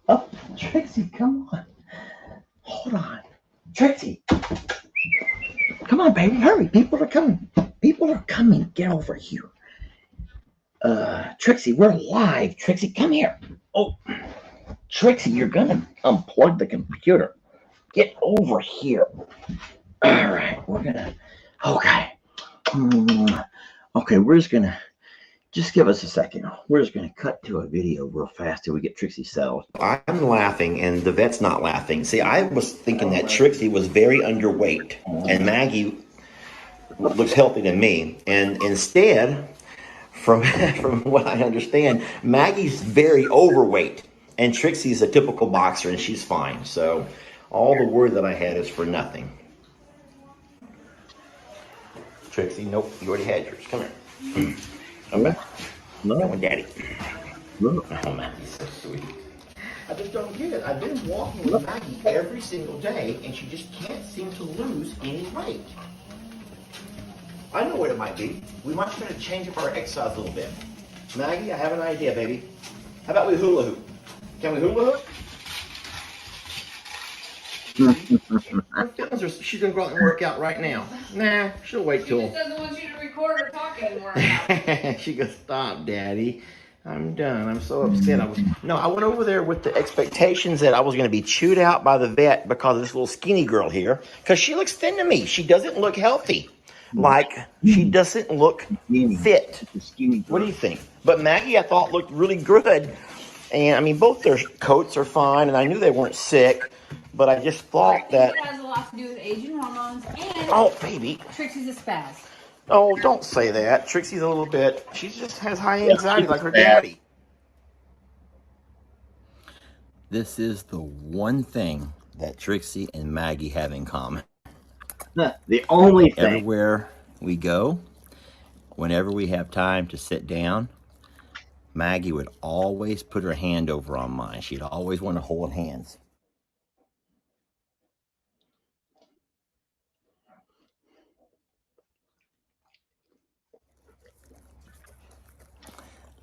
Oh, Trixie, come on. Hold on. Trixie, come on, baby. Hurry. People are coming. People are coming. Get over here. Trixie, we're live. Trixie, come here. Oh, Trixie, you're going to unplug the computer. Get over here. All right. We're going to. Okay. Okay, we're just going to. Just give us a second. We're just going to cut to a video real fast till we get Trixie settled. I'm laughing, and the vet's not laughing. See, I was thinking that Trixie was very underweight, and Maggie looks healthy to me. And instead, from from what I understand, Maggie's very overweight, and Trixie's a typical boxer, and she's fine. So all the worry that I had is for nothing. Trixie, nope, you already had yours. Come here. Okay. No. Come on, Daddy. No. Oh, man, he's so sweet. I just don't get it. I've been walking with Maggie every single day, and she just can't seem to lose any weight. I know what it might be. We might try to change up our exercise a little bit. Maggie, I have an idea, baby. How about we hula hoop? Can we hula hoop? Her feelings are, she's going to go out and work out right now. Nah, she'll wait till. She just doesn't want you to record her talk anymore. She goes, stop, Daddy. I'm done. I'm so upset. I went over there with the expectations that I was going to be chewed out by the vet because of this little skinny girl here. Because she looks thin to me. She doesn't look healthy. Like, she doesn't look fit. What do you think? But Maggie, I thought, looked really good. And, I mean, both their coats are fine. And I knew they weren't sick. But I just thought that. It has a lot to do with aging hormones and. Oh, baby. Trixie's a spaz. Oh, don't say that. Trixie's a little bit. She just has high anxiety like her daddy. This is the one thing that Trixie and Maggie have in common. The only thing. Everywhere we go, whenever we have time to sit down, Maggie would always put her hand over on mine. She'd always want to hold hands.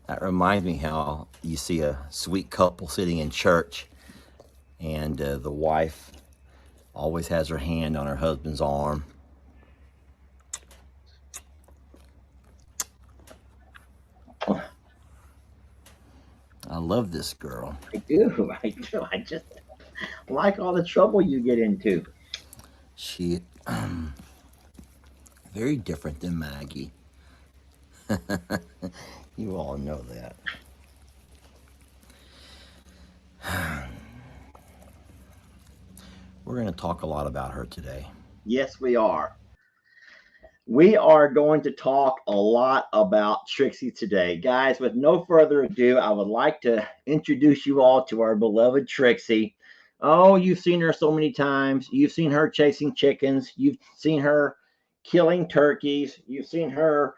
That reminds me how you see a sweet couple sitting in church and the wife always has her hand on her husband's arm. I love this girl. I do. I just like all the trouble you get into. She, very different than Maggie. You all know that. We're going to talk a lot about her today. Yes, we are. We are going to talk a lot about Trixie today. Guys, with no further ado, I would like to introduce you all to our beloved Trixie. Oh, you've seen her so many times. You've seen her chasing chickens. You've seen her killing turkeys. You've seen her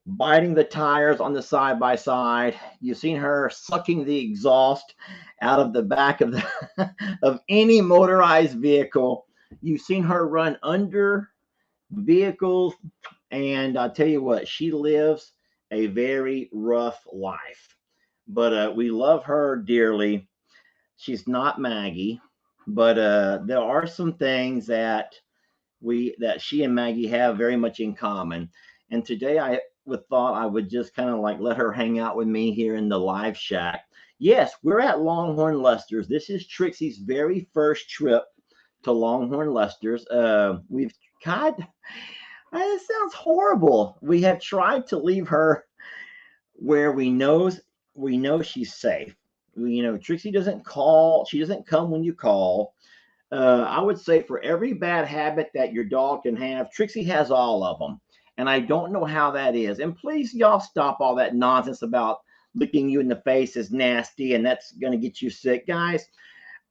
biting the tires on the side-by-side. You've seen her sucking the exhaust out of the back of of any motorized vehicle. You've seen her run under vehicles, and I'll tell you what, she lives a very rough life. But we love her dearly. She's not Maggie, but there are some things that she and Maggie have very much in common. And today I thought I would just kind of like let her hang out with me here in the live shack. Yes, we're at Longhorn Lester's. This is Trixie's very first trip to Longhorn Lester's. We've God, it sounds horrible. We have tried to leave her where we know she's safe. Trixie doesn't call. She doesn't come when you call. I would say for every bad habit that your dog can have, Trixie has all of them. And I don't know how that is. And please, y'all, stop all that nonsense about licking you in the face is nasty and that's going to get you sick. Guys,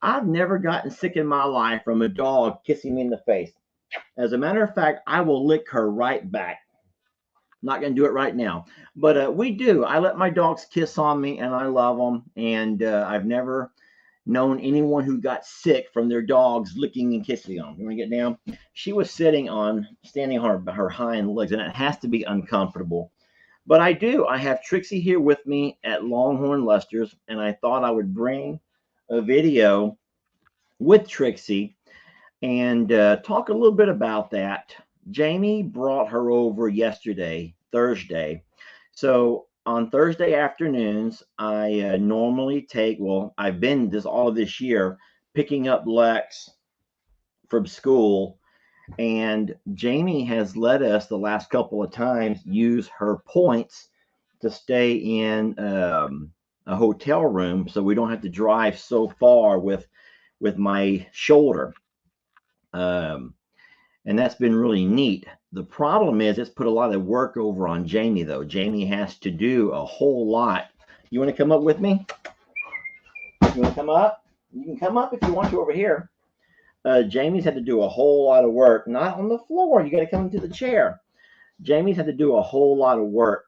I've never gotten sick in my life from a dog kissing me in the face. As a matter of fact, I will lick her right back. Not going to do it right now. But we do. I let my dogs kiss on me, and I love them. And I've never known anyone who got sick from their dogs licking and kissing them. You want to get down? She was standing on her hind legs, and it has to be uncomfortable. But I have Trixie here with me at Longhorn Lester's, and I thought I would bring a video with Trixie and talk a little bit about that. Jamie brought her over yesterday, Thursday. So on Thursday afternoons, I normally take, well, I've been this all of this year picking up Lex from school. And Jamie has let us the last couple of times use her points to stay in a hotel room so we don't have to drive so far with my shoulder. And that's been really neat. The problem is it's put a lot of work over on Jamie, though. Jamie has to do a whole lot. You want to come up with me? You want to come up? You can come up if you want to over here. Jamie's had to do a whole lot of work, not on the floor. You got to come into the chair. Jamie's had to do a whole lot of work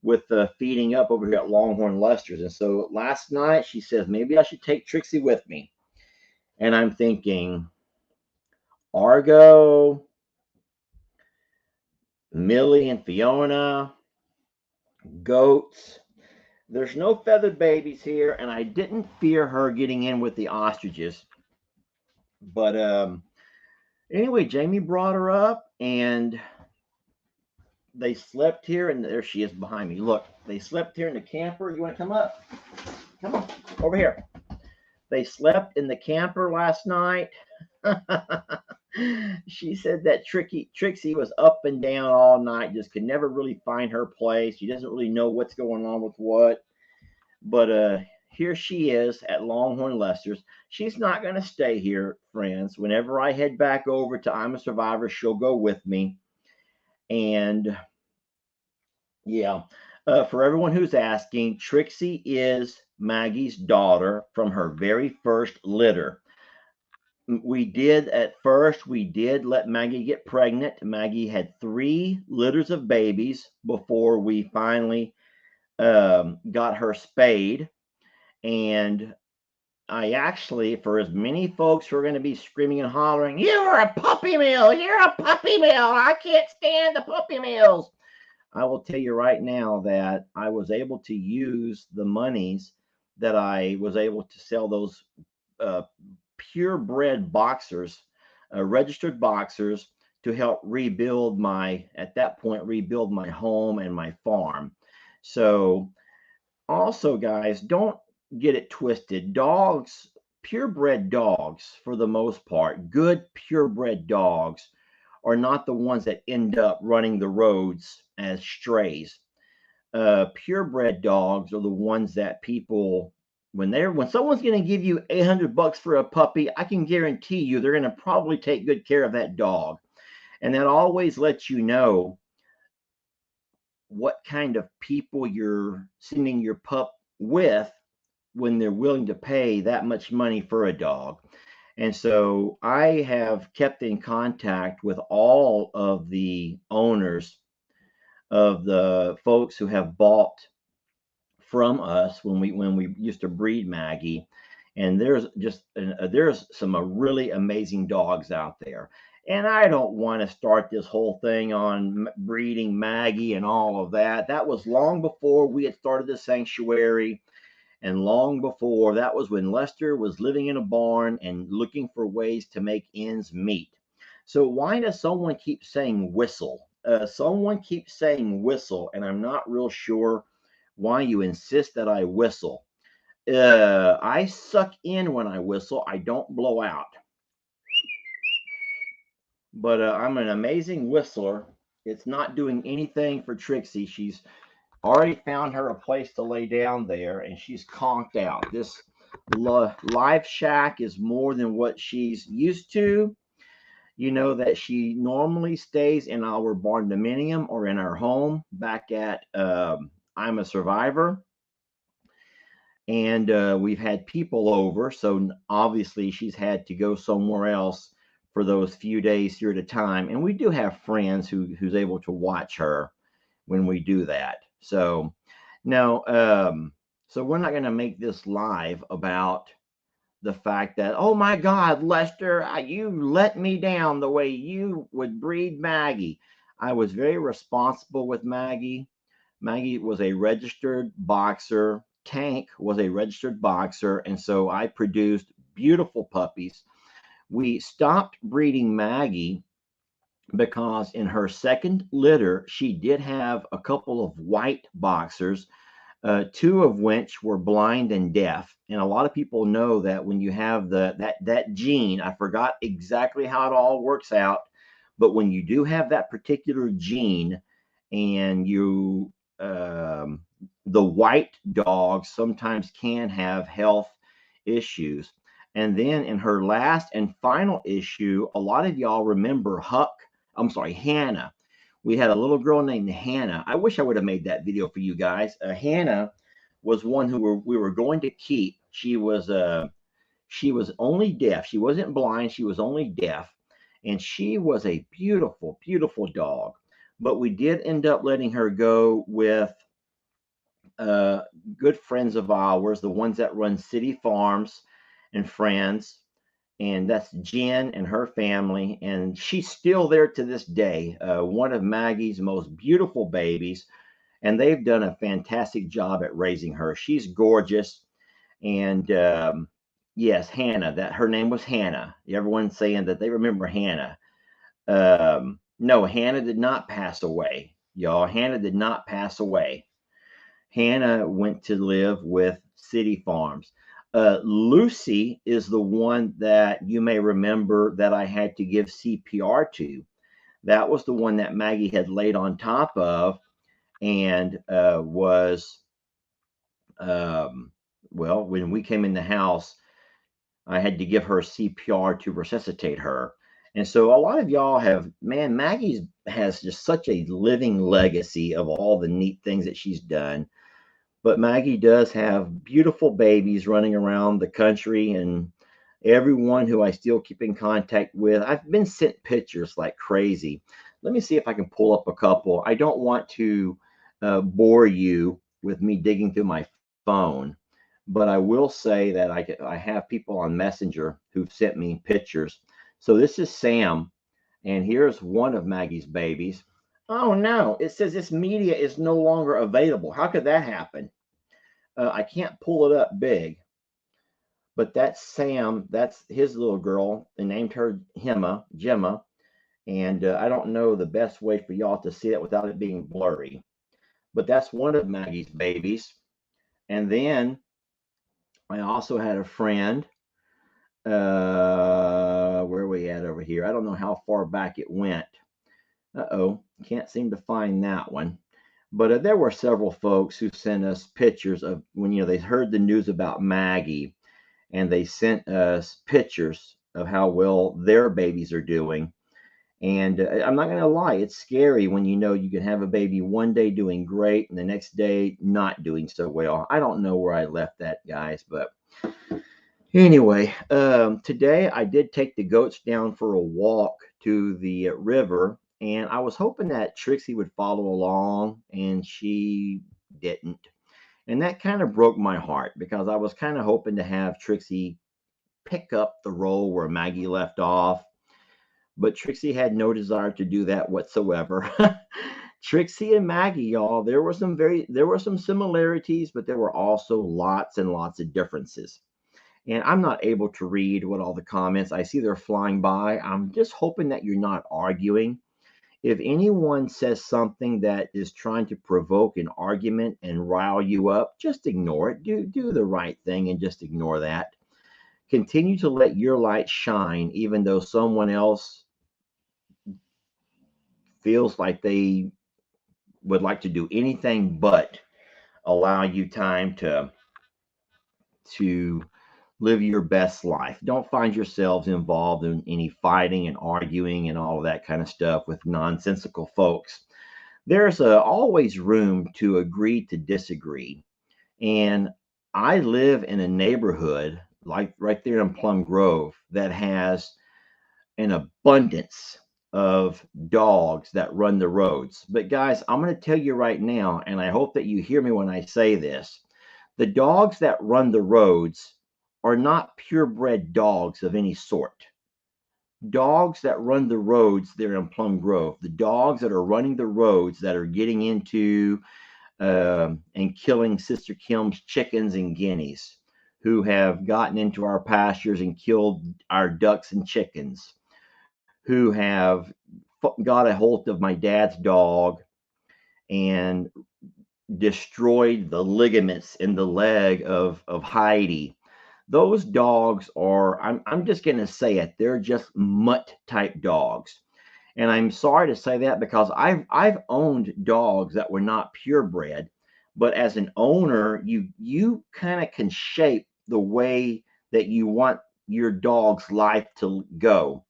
with feeding up over here at Longhorn Lester's. And so last night she says, maybe I should take Trixie with me. And I'm thinking, Argo, Millie and Fiona, goats. There's no feathered babies here, and I didn't fear her getting in with the ostriches. But anyway, Jamie brought her up, and they slept here, and there she is behind me. Look, they slept here in the camper. You want to come up? Come on, over here. They slept in the camper last night. She said that Trixie was up and down all night, just could never really find her place. She doesn't really know what's going on with what. But here she is at Longhorn Lester's. She's not going to stay here, friends. Whenever I head back over to I'm a Survivor, she'll go with me. And yeah, for everyone who's asking, Trixie is Maggie's daughter from her very first litter. We did let Maggie get pregnant. Maggie had 3 litters of babies before we finally got her spayed. And I actually, for as many folks who are going to be screaming and hollering, you're a puppy mill, you're a puppy mill, I can't stand the puppy mills, I will tell you right now that I was able to use the monies that I was able to sell those purebred boxers, registered boxers, to help rebuild at that point, rebuild my home and my farm. So also, guys, don't get it twisted. Dogs, purebred dogs, for the most part, good purebred dogs are not the ones that end up running the roads as strays. Purebred dogs are the ones that people, when someone's going to give you $800 for a puppy, I can guarantee you they're going to probably take good care of that dog. And that always lets you know what kind of people you're sending your pup with when they're willing to pay that much money for a dog. And so I have kept in contact with all of the owners of the folks who have bought from us when we used to breed Maggie. And there's some really amazing dogs out there. And I don't want to start this whole thing on breeding Maggie and all of that. That was long before we had started the sanctuary. And long before, that was when Lester was living in a barn and looking for ways to make ends meet. So why does someone keep saying whistle? Someone keeps saying whistle, and I'm not real sure why you insist that I whistle. I suck in when I whistle. I don't blow out. But I'm an amazing whistler. It's not doing anything for Trixie. She's already found her a place to lay down there, and she's conked out. This live shack is more than what she's used to. You know that she normally stays in our barn dominium or in our home back at I'm a Survivor. And we've had people over, so obviously she's had to go somewhere else for those few days here at a time. And we do have friends who's able to watch her when we do that. So now, so we're not going to make this live about the fact that, oh my God, Lester, you let me down the way you would breed Maggie. I was very responsible with Maggie. Maggie was a registered boxer. Tank was a registered boxer, and so I produced beautiful puppies. We stopped breeding Maggie because in her second litter, she did have a couple of white boxers, two of which were blind and deaf. And a lot of people know that when you have that gene, I forgot exactly how it all works out, but when you do have that particular gene, and um, the white dogs sometimes can have health issues. And then in her last and final issue, a lot of y'all remember Hannah. We had a little girl named Hannah. I wish I would have made that video for you guys. Hannah was one we were going to keep. She was only deaf. She wasn't blind. She was only deaf, and she was a beautiful, beautiful dog. But we did end up letting her go with uh, good friends of ours, the ones that run City Farms and Friends, and that's Jen and her family, and she's still there to this day. One of Maggie's most beautiful babies, and they've done a fantastic job at raising her. She's gorgeous, and yes, Hannah. That her name was Hannah. Everyone's saying that they remember Hannah. No, Hannah did not pass away, y'all. Hannah did not pass away. Hannah went to live with City Farms. Lucy is the one that you may remember that I had to give CPR to. That was the one that Maggie had laid on top of and was, well, when we came in the house, I had to give her CPR to resuscitate her. And so a lot of y'all have, man, Maggie has just such a living legacy of all the neat things that she's done. But Maggie does have beautiful babies running around the country, and everyone who I still keep in contact with, I've been sent pictures like crazy. Let me see if I can pull up a couple. I don't want to bore you with me digging through my phone, but I will say that I have people on Messenger who've sent me pictures. So this is Sam, and here's one of Maggie's babies. Oh no, it says this media is no longer available. How could that happen? I can't pull it up big, but that's Sam. That's his little girl. They named her Gemma. And I don't know the best way for y'all to see it without it being blurry. But that's one of Maggie's babies. And then I also had a friend. Where are we at over here? I don't know how far back it went. Uh-oh, can't seem to find that one. But there were several folks who sent us pictures of when they heard the news about Maggie, and they sent us pictures of how well their babies are doing. And I'm not going to lie, it's scary when you can have a baby one day doing great and the next day not doing so well. I don't know where I left that, guys, but anyway, today I did take the goats down for a walk to the river, and I was hoping that Trixie would follow along, and she didn't. And that kind of broke my heart because I was kind of hoping to have Trixie pick up the role where Maggie left off. But Trixie had no desire to do that whatsoever. Trixie and Maggie, y'all, there were some similarities, but there were also lots and lots of differences. And I'm not able to read what all the comments I see they're flying by. I'm just hoping that you're not arguing. If anyone says something that is trying to provoke an argument and rile you up, just ignore it. Do the right thing and just ignore that. Continue to let your light shine, even though someone else feels like they would like to do anything but allow you time to live your best life. Don't find yourselves involved in any fighting and arguing and all of that kind of stuff with nonsensical folks. There's always room to agree to disagree. And I live in a neighborhood like right there in Plum Grove that has an abundance of dogs that run the roads. But guys, I'm going to tell you right now, and I hope that you hear me when I say this. The dogs that run the roads are not purebred dogs of any sort. Dogs that run the roads there in Plum Grove, the dogs that are running the roads that are getting into and killing Sister Kim's chickens and guineas, who have gotten into our pastures and killed our ducks and chickens, who have got a hold of my dad's dog and destroyed the ligaments in the leg of Heidi. Those dogs are, I'm just going to say it, they're just mutt type dogs. And I'm sorry to say that because I've owned dogs that were not purebred, but as an owner, you kind of can shape the way that you want your dog's life to go,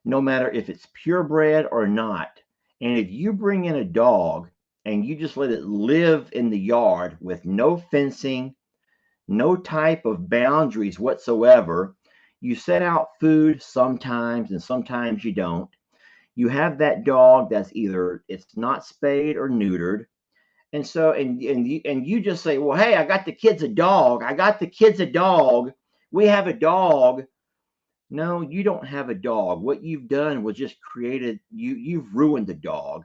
no matter if it's purebred or not. And if you bring in a dog and you just let it live in the yard with no fencing, no type of boundaries whatsoever, you set out food sometimes and sometimes you don't. You have that dog that's either it's not spayed or neutered. And so and you just say, well, hey, I got the kids a dog. I got the kids a dog. We have a dog. No, you don't have a dog. What you've done was just created you've ruined the dog.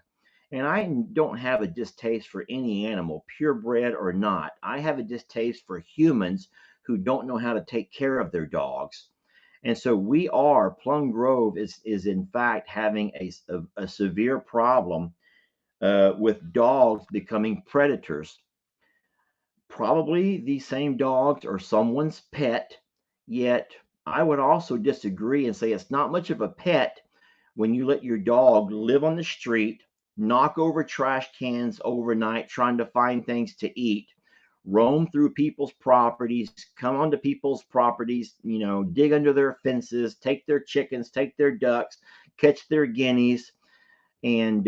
And I don't have a distaste for any animal, purebred or not. I have a distaste for humans who don't know how to take care of their dogs. And so Plum Grove is in fact having a severe problem with dogs becoming predators. Probably these same dogs are someone's pet, yet I would also disagree and say it's not much of a pet when you let your dog live on the street, knock over trash cans overnight trying to find things to eat, roam through people's properties, come onto people's properties, dig under their fences, take their chickens, take their ducks, catch their guineas. And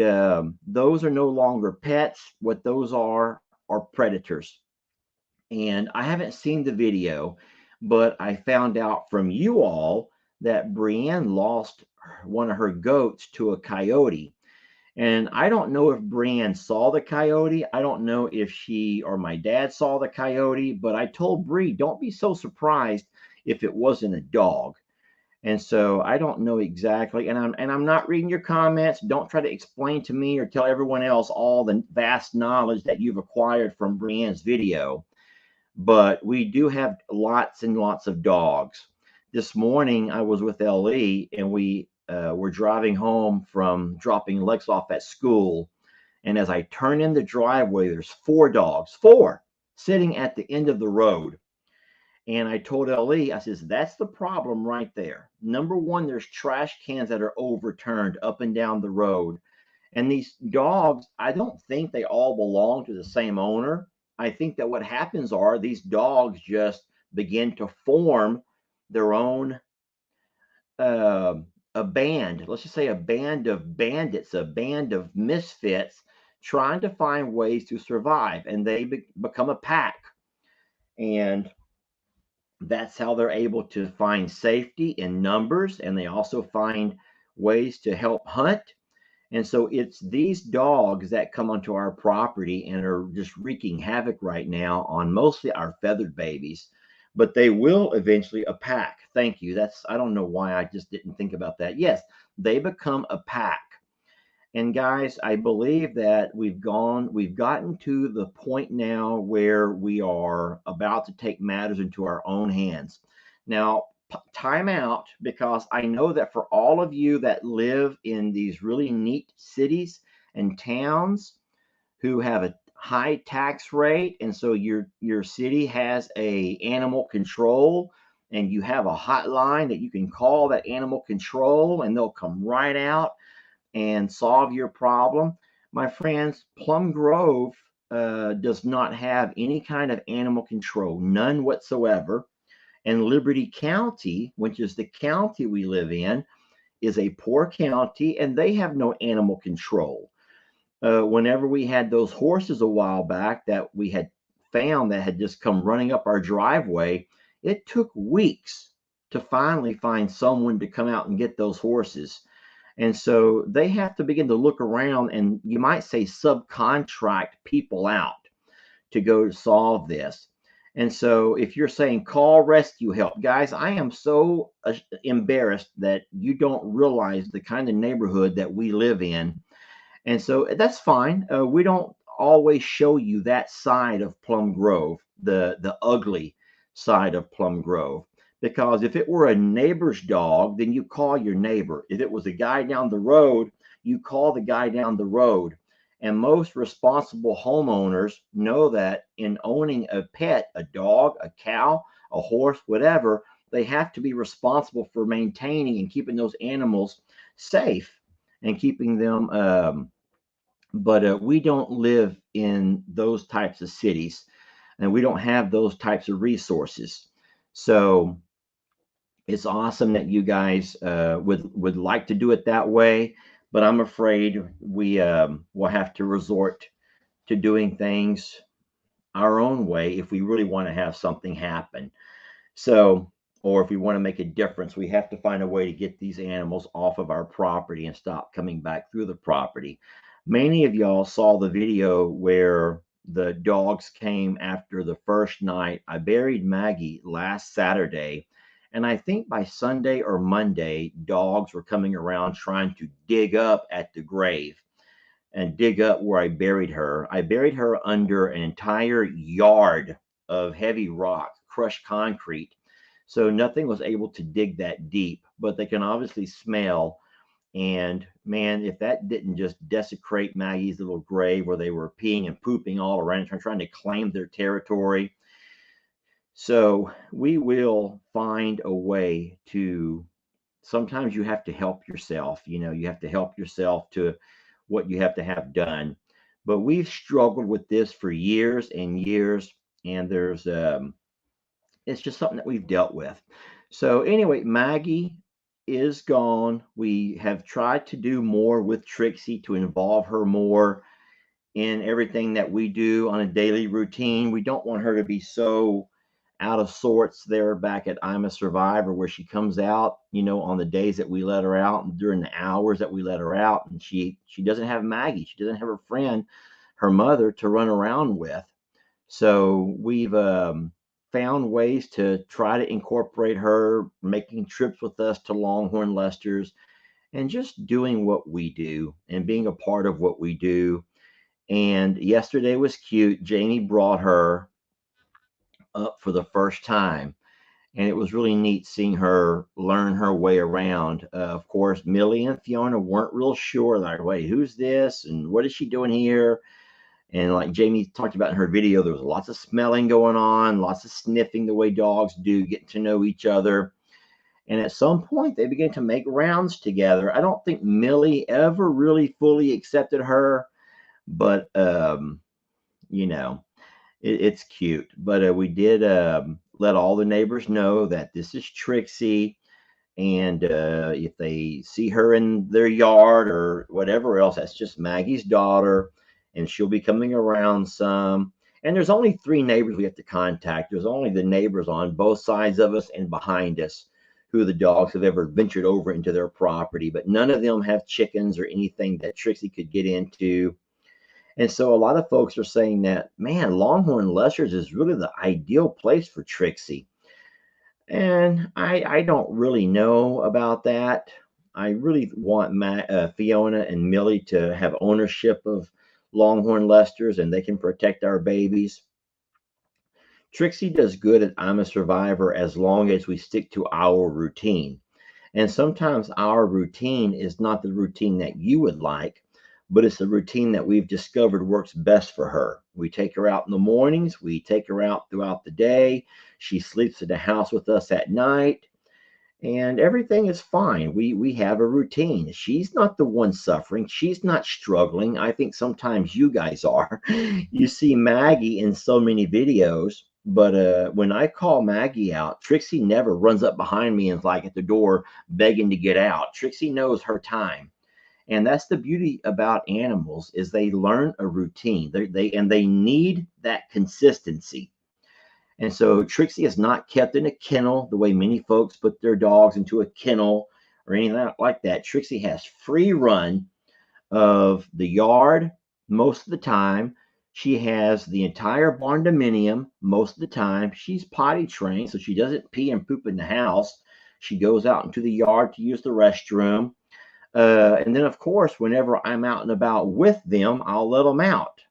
those are no longer pets. What those are predators. And I haven't seen the video, but I found out from you all that Brienne lost one of her goats to a coyote. And I don't know if Brienne saw the coyote. I don't know if she or my dad saw the coyote, but I told Bree, don't be so surprised if it wasn't a dog. And so I don't know exactly. And I'm not reading your comments. Don't try to explain to me or tell everyone else all the vast knowledge that you've acquired from Brienne's video. But we do have lots and lots of dogs. This morning I was with LE and we were driving home from dropping Lex off at school. And as I turn in the driveway, there's four dogs, sitting at the end of the road. And I told LE, I says, that's the problem right there. Number one, there's trash cans that are overturned up and down the road. And these dogs, I don't think they all belong to the same owner. I think that what happens are these dogs just begin to form their own a band. Let's just say a band of bandits, a band of misfits trying to find ways to survive. And they become a pack. And that's how they're able to find safety in numbers. And they also find ways to help hunt. And so it's these dogs that come onto our property and are just wreaking havoc right now on mostly our feathered babies, but they will eventually a pack. Thank you. I don't know why I just didn't think about that. Yes, they become a pack. And guys, I believe that we've gotten to the point now where we are about to take matters into our own hands. Now, time out, because I know that for all of you that live in these really neat cities and towns who have a high tax rate, and so your city has a animal control and you have a hotline that you can call that animal control and they'll come right out and solve your problem. My friends, Plum Grove does not have any kind of animal control, none whatsoever. And Liberty County, which is the county we live in, is a poor county and they have no animal control. Whenever we had those horses a while back that we had found that had just come running up our driveway, it took weeks to finally find someone to come out and get those horses. And so they have to begin to look around and you might say subcontract people out to go solve this. And so if you're saying call rescue help, guys, I am so embarrassed that you don't realize the kind of neighborhood that we live in. And so that's fine. We don't always show you that side of Plum Grove, the ugly side of Plum Grove. Because if it were a neighbor's dog, then you call your neighbor. If it was a guy down the road, you call the guy down the road. And most responsible homeowners know that in owning a pet, a dog, a cow, a horse, whatever, they have to be responsible for maintaining and keeping those animals safe and keeping them. But we don't live in those types of cities, and we don't have those types of resources. So it's awesome that you guys would like to do it that way, but I'm afraid we will have to resort to doing things our own way if we really want to have something happen. So, or if we want to make a difference, we have to find a way to get these animals off of our property and stop coming back through the property. Many of y'all saw the video where the dogs came after the first night. I buried Maggie last Saturday, and I think by Sunday or Monday, dogs were coming around trying to dig up at the grave and dig up where I buried her. I buried her under an entire yard of heavy rock, crushed concrete. So nothing was able to dig that deep, but they can obviously smell. And man, if that didn't just desecrate Maggie's little grave where they were peeing and pooping all around, trying to claim their territory. So we will find a way to, sometimes you have to help yourself. You have to help yourself to what you have to have done. But we've struggled with this for years and years, and it's just something that we've dealt with. So anyway, Maggie is gone. We have tried to do more with Trixie to involve her more in everything that we do on a daily routine. We don't want her to be so out of sorts there back at I'm a Survivor, where she comes out, on the days that we let her out and during the hours that we let her out, and she doesn't have Maggie. She doesn't have her friend, her mother, to run around with. So we've found ways to try to incorporate her, making trips with us to Longhorn Lester's, and just doing what we do and being a part of what we do. And yesterday was cute. Jamie brought her up for the first time, and it was really neat seeing her learn her way around. Of course, Millie and Fiona weren't real sure, like, wait, who's this and what is she doing here? And like Jamie talked about in her video, there was lots of smelling going on, lots of sniffing the way dogs do, getting to know each other. And at some point, they began to make rounds together. I don't think Millie ever really fully accepted her, but it's cute. But we did let all the neighbors know that this is Trixie, and if they see her in their yard or whatever else, that's just Maggie's daughter, and she'll be coming around some. And there's only 3 neighbors we have to contact. There's only the neighbors on both sides of us and behind us who the dogs have ever ventured over into their property, but none of them have chickens or anything that Trixie could get into. And so a lot of folks are saying that, man, Longhorn Lester's is really the ideal place for Trixie. And I don't really know about that. I really want Fiona and Millie to have ownership of Longhorn Lester's, and they can protect our babies. Trixie does good at I'm a Survivor as long as we stick to our routine. And sometimes our routine is not the routine that you would like, but it's the routine that we've discovered works best for her. We take her out in the mornings. We take her out throughout the day. She sleeps in the house with us at night, and everything is fine. We have a routine. She's not the one suffering. She's not struggling. I think sometimes you guys are. You see Maggie in so many videos, but when I call Maggie out, Trixie never runs up behind me and is like at the door begging to get out. Trixie knows her time. And that's the beauty about animals, is they learn a routine. They need that consistency. And so Trixie is not kept in a kennel the way many folks put their dogs into a kennel or anything like that. Trixie has free run of the yard most of the time. She has the entire barn dominium most of the time. She's potty trained, so she doesn't pee and poop in the house. She goes out into the yard to use the restroom. And then, of course, whenever I'm out and about with them, I'll let them out.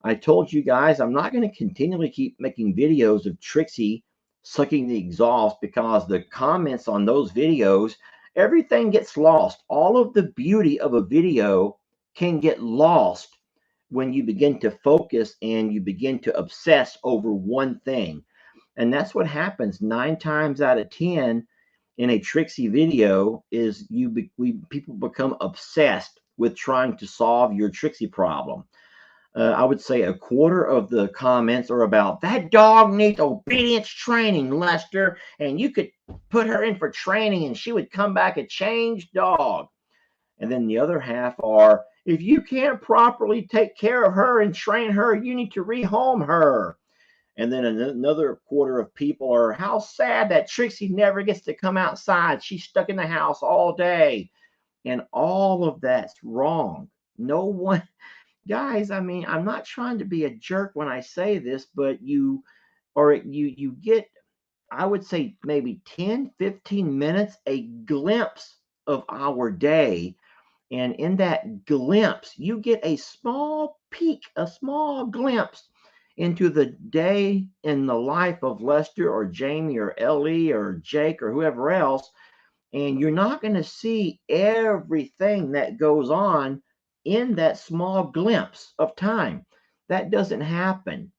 I told you guys I'm not going to continually keep making videos of Trixie sucking the exhaust, because the comments on those videos, everything gets lost. All of the beauty of a video can get lost when you begin to focus and you begin to obsess over one thing. And that's what happens 9 times out of 10 in a Trixie video is people become obsessed with trying to solve your Trixie problem. I would say a quarter of the comments are about that dog needs obedience training, Lester, and you could put her in for training and she would come back a changed dog. And then the other half are, if you can't properly take care of her and train her, you need to rehome her. And then another quarter of people are, how sad that Trixie never gets to come outside. She's stuck in the house all day. And all of that's wrong. No one, guys, I mean, I'm not trying to be a jerk when I say this, but you get, I would say maybe 10, 15 minutes, a glimpse of our day. And in that glimpse, you get a small peek, a small glimpse into the day in the life of Lester or Jamie or Ellie or Jake or whoever else. And you're not going to see everything that goes on in that small glimpse of time. That doesn't happen.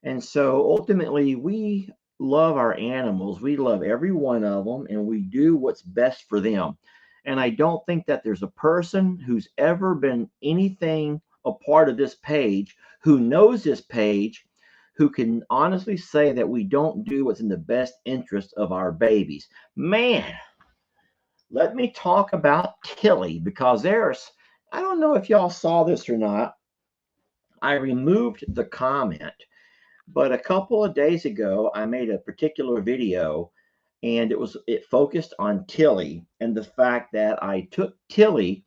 And so ultimately, we love our animals. We love every one of them, and we do what's best for them. And I don't think that there's a person who's ever been anything a part of this page, who knows this page, who can honestly say that we don't do what's in the best interest of our babies. Man, let me talk about Tilly, because I don't know if y'all saw this or not. I removed the comment, but a couple of days ago, I made a particular video, and it focused on Tilly and the fact that I took Tilly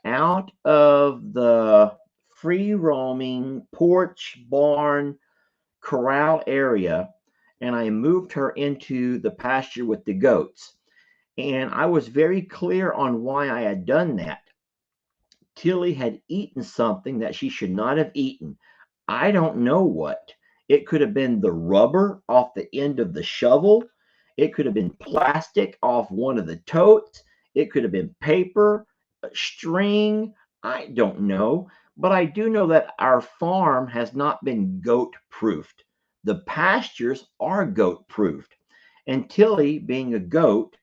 out of the free roaming porch, barn, corral area, and I moved her into the pasture with the goats. And I was very clear on why I had done that. Tilly had eaten something that she should not have eaten. I don't know what. It could have been the rubber off the end of the shovel. It could have been plastic off one of the totes. It could have been paper, string. I don't know. But I do know that our farm has not been goat proofed. The pastures are goat proofed. And Tilly, being a goat,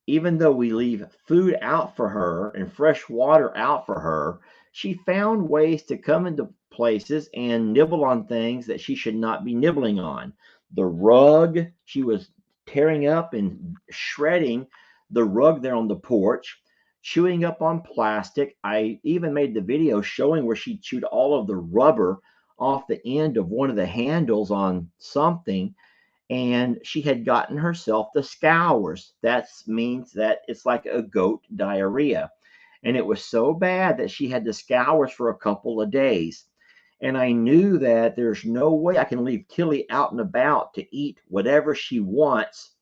even though we leave food out for her and fresh water out for her, she found ways to come into places and nibble on things that she should not be nibbling on. The rug, she was tearing up and shredding the rug there on the porch, chewing up on plastic. I even made the video showing where she chewed all of the rubber off the end of one of the handles on something. And she had gotten herself the scours. That means that it's like a goat diarrhea. And it was so bad that she had the scours for a couple of days. And I knew that there's no way I can leave Tilly out and about to eat whatever she wants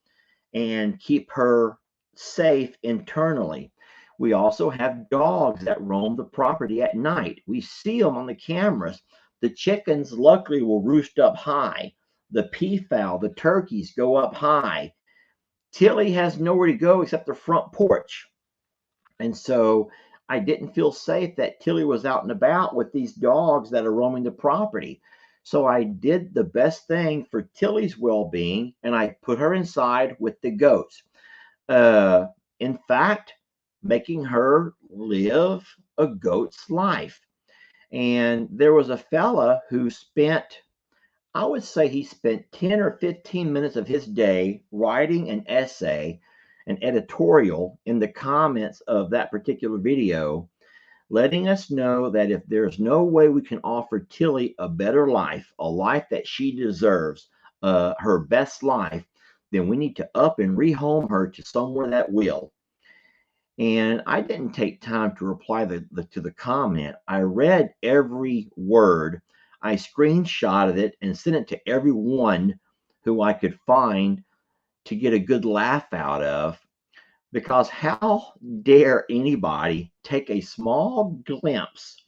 and keep her safe internally. We also have dogs that roam the property at night. We see them on the cameras. The chickens, luckily, will roost up high. The peafowl, the turkeys go up high. Tilly has nowhere to go except the front porch. And so I didn't feel safe that Tilly was out and about with these dogs that are roaming the property. So I did the best thing for Tilly's well-being, and I put her inside with the goats. In fact, making her live a goat's life. And there was a fella who I would say he spent 10 or 15 minutes of his day writing an essay, an editorial in the comments of that particular video, letting us know that if there's no way we can offer Tilly a better life, a life that she deserves, her best life, then we need to up and rehome her to somewhere that will. And I didn't take time to reply to the comment. I read every word. I screenshotted it and sent it to everyone who I could find to get a good laugh out of. Because how dare anybody take a small glimpse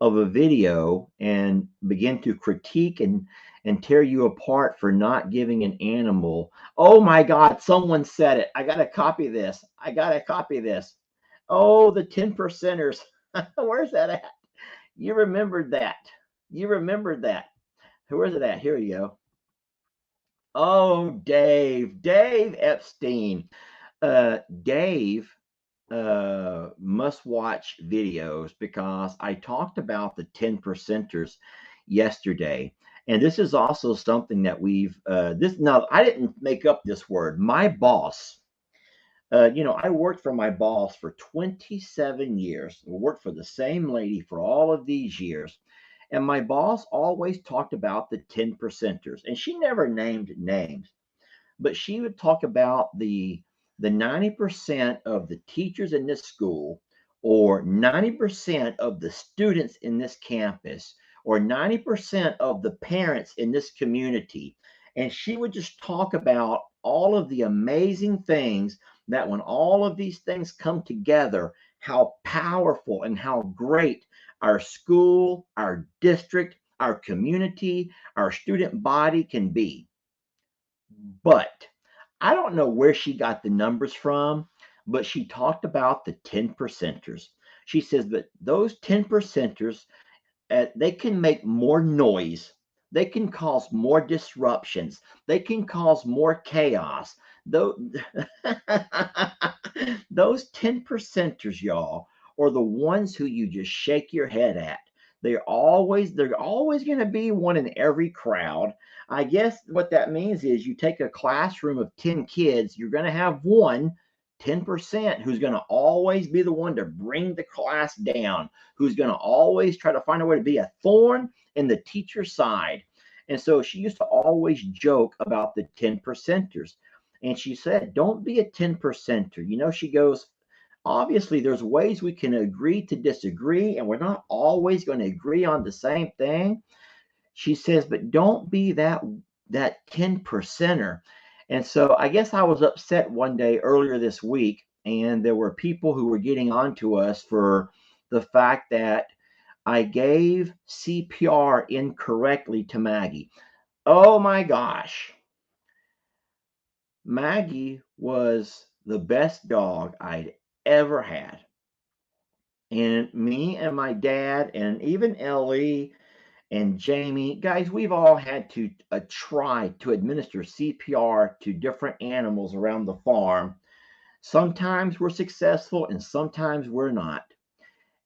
of a video and begin to critique and tear you apart for not giving an animal. Oh my God, someone said it. I got to copy this. I got to copy this. Oh, the 10 percenters. Where's that at? You remembered that. You remembered that. Where's it at? Here you go. Oh, Dave Epstein. Dave must watch videos because I talked about the 10 percenters yesterday. And this is also something that I didn't make up this word. My boss, I worked for my boss for 27 years. I worked for the same lady for all of these years. And my boss always talked about the 10 percenters. And she never named names, but she would talk about the 90% of the teachers in this school, or 90% of the students in this campus, or 90% of the parents in this community. And she would just talk about all of the amazing things that when all of these things come together, how powerful and how great our school, our district, our community, our student body can be. But I don't know where she got the numbers from, but she talked about the 10 percenters. She says that those 10 percenters, they can make more noise. They can cause more disruptions. They can cause more chaos. Those, those 10 percenters, y'all, are the ones who you just shake your head at. They're always going to be one in every crowd. I guess what that means is you take a classroom of 10 kids, you're going to have 10% who's going to always be the one to bring the class down, who's going to always try to find a way to be a thorn in the teacher's side. And so she used to always joke about the 10 percenters. And she said, don't be a 10 percenter. She goes, obviously, there's ways we can agree to disagree, and we're not always going to agree on the same thing. She says, but don't be that 10 percenter. And so I guess I was upset one day earlier this week, and there were people who were getting on to us for the fact that I gave CPR incorrectly to Maggie. Oh my gosh. Maggie was the best dog I'd ever had. And me and my dad, and even Ellie and Jamie, guys, we've all had to try to administer CPR to different animals around the farm. Sometimes we're successful and sometimes we're not.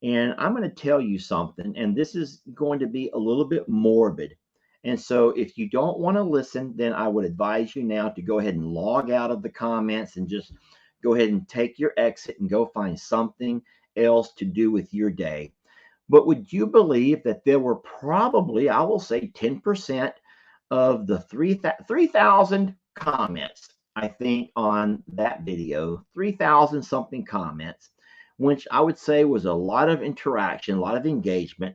And I'm going to tell you something, and this is going to be a little bit morbid. And so if you don't want to listen, then I would advise you now to go ahead and log out of the comments and just go ahead and take your exit and go find something else to do with your day. But would you believe that there were probably, I will say, 10% of the 3,000 comments, I think, on that video, 3,000 something comments, which I would say was a lot of interaction, a lot of engagement.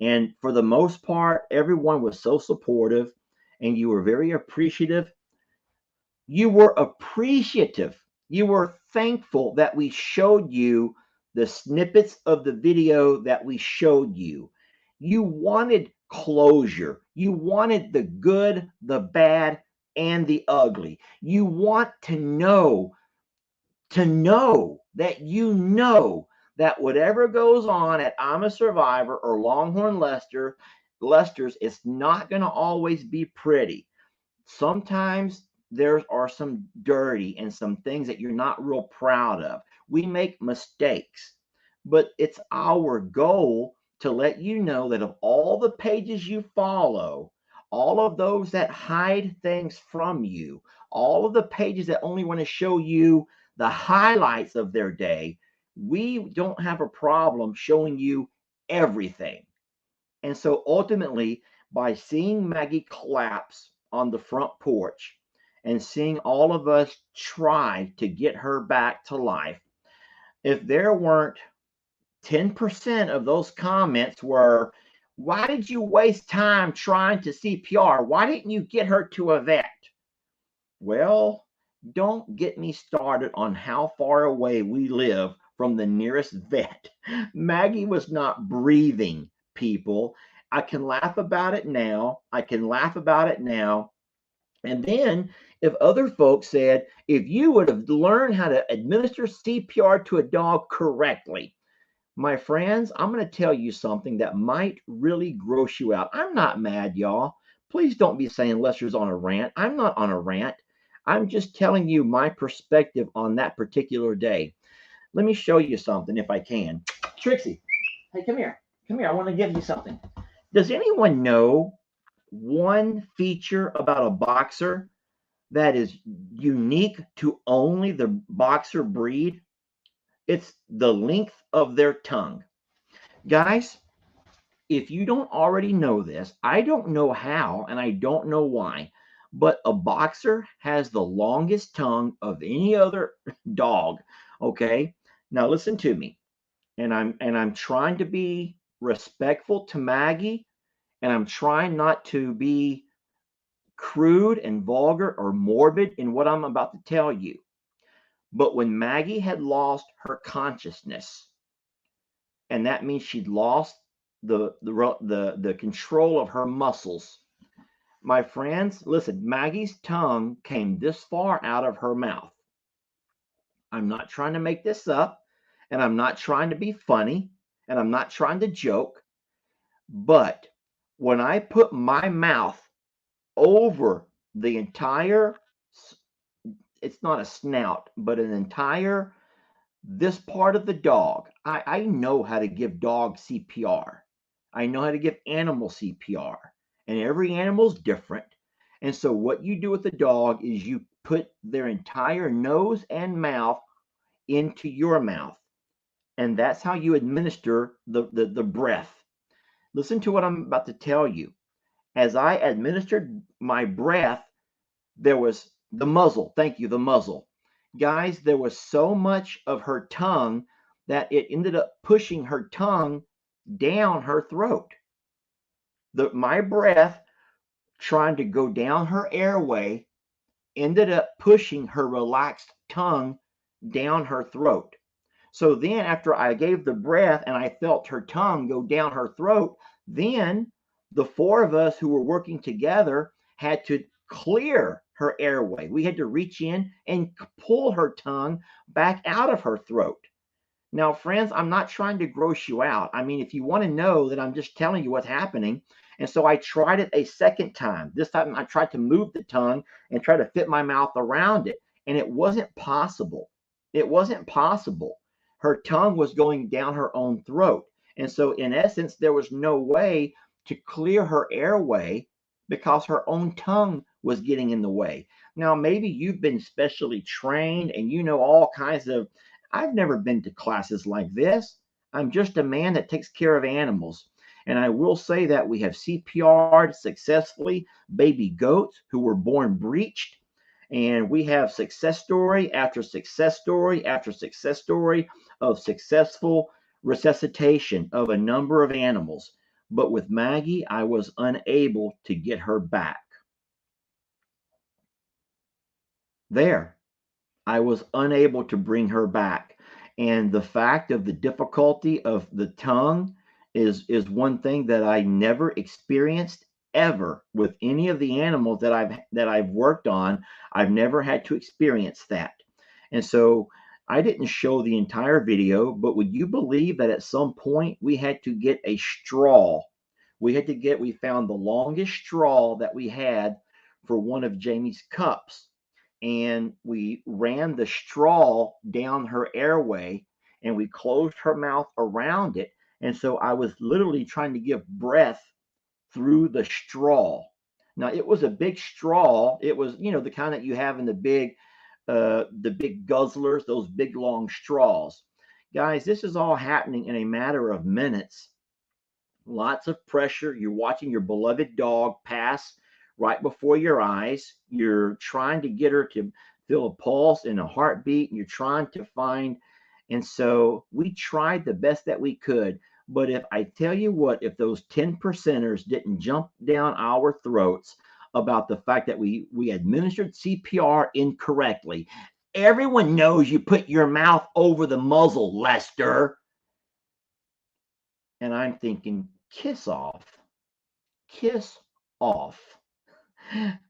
And for the most part, everyone was so supportive and you were very appreciative. You were appreciative. You were thankful that we showed you the snippets of the video that we showed you. You wanted closure. You wanted the good, the bad, and the ugly. You want to know that that whatever goes on at I'm a Survivor or Longhorn Lester's, it's not going to always be pretty. Sometimes there are some dirty and some things that you're not real proud of. We make mistakes, but it's our goal to let you know that of all the pages you follow, all of those that hide things from you, all of the pages that only want to show you the highlights of their day, we don't have a problem showing you everything. And so ultimately, by seeing Maggie collapse on the front porch and seeing all of us try to get her back to life, if there weren't 10% of those comments were, why did you waste time trying to CPR? Why didn't you get her to a vet? Well, don't get me started on how far away we live from the nearest vet. Maggie was not breathing, people. I can laugh about it now. And then if other folks said, if you would have learned how to administer CPR to a dog correctly, my friends, I'm going to tell you something that might really gross you out. I'm not mad, y'all. Please don't be saying Lester's on a rant. I'm not on a rant. I'm just telling you my perspective on that particular day. Let me show you something if I can. Trixie, hey, come here. Come here. I want to give you something. Does anyone know one feature about a boxer that is unique to only the boxer breed? It's the length of their tongue. Guys, if you don't already know this, I don't know how and I don't know why, but a boxer has the longest tongue of any other dog. Okay? Now listen to me. And I'm trying to be respectful to Maggie, and I'm trying not to be crude and vulgar or morbid in what I'm about to tell you. But when Maggie had lost her consciousness, and that means she'd lost the control of her muscles. My friends, listen, Maggie's tongue came this far out of her mouth. I'm not trying to make this up, and I'm not trying to be funny, and I'm not trying to joke, but when I put my mouth over the entire, it's not a snout, but an entire this part of the dog, I know how to give dog CPR. I know how to give animal CPR. And every animal's different. And so what you do with the dog is you put their entire nose and mouth into your mouth. And that's how you administer the breath. Listen to what I'm about to tell you. As I administered my breath, there was the muzzle. Thank you, the muzzle. Guys, there was so much of her tongue that it ended up pushing her tongue down her throat. My breath trying to go down her airway ended up pushing her relaxed tongue down her throat. So then after I gave the breath and I felt her tongue go down her throat, then the four of us who were working together had to clear her airway. We had to reach in and pull her tongue back out of her throat. Now, friends, I'm not trying to gross you out. I mean, if you want to know that, I'm just telling you what's happening. And so I tried it a second time. This time I tried to move the tongue and try to fit my mouth around it. And it wasn't possible. It wasn't possible. Her tongue was going down her own throat. And so in essence, there was no way to clear her airway because her own tongue was getting in the way. Now, maybe you've been specially trained and you know all kinds of, I've never been to classes like this. I'm just a man that takes care of animals. And I will say that we have CPR'd successfully baby goats who were born breached. And we have success story after success story after success story of successful resuscitation of a number of animals. But with Maggie, I was unable to get her back. There. I was unable to bring her back. And the fact of the difficulty of the tongue is one thing that I never experienced ever with any of the animals that I've worked on. I've never had to experience that. And so I didn't show the entire video, but would you believe that at some point we had to get a straw? We found the longest straw that we had for one of Jamie's cups. And we ran the straw down her airway and we closed her mouth around it. And so I was literally trying to give breath through the straw. Now it was a big straw. It was, the kind that you have in the big guzzlers, those big long straws. Guys, this is all happening in a matter of minutes. Lots of pressure. You're watching your beloved dog pass right before your eyes. You're trying to get her to feel a pulse and a heartbeat, and you're trying to find. And so we tried the best that we could. But if I tell you what, if those 10%ers didn't jump down our throats about the fact that we administered CPR incorrectly, everyone knows you put your mouth over the muzzle, Lester. And I'm thinking, kiss off. Kiss off.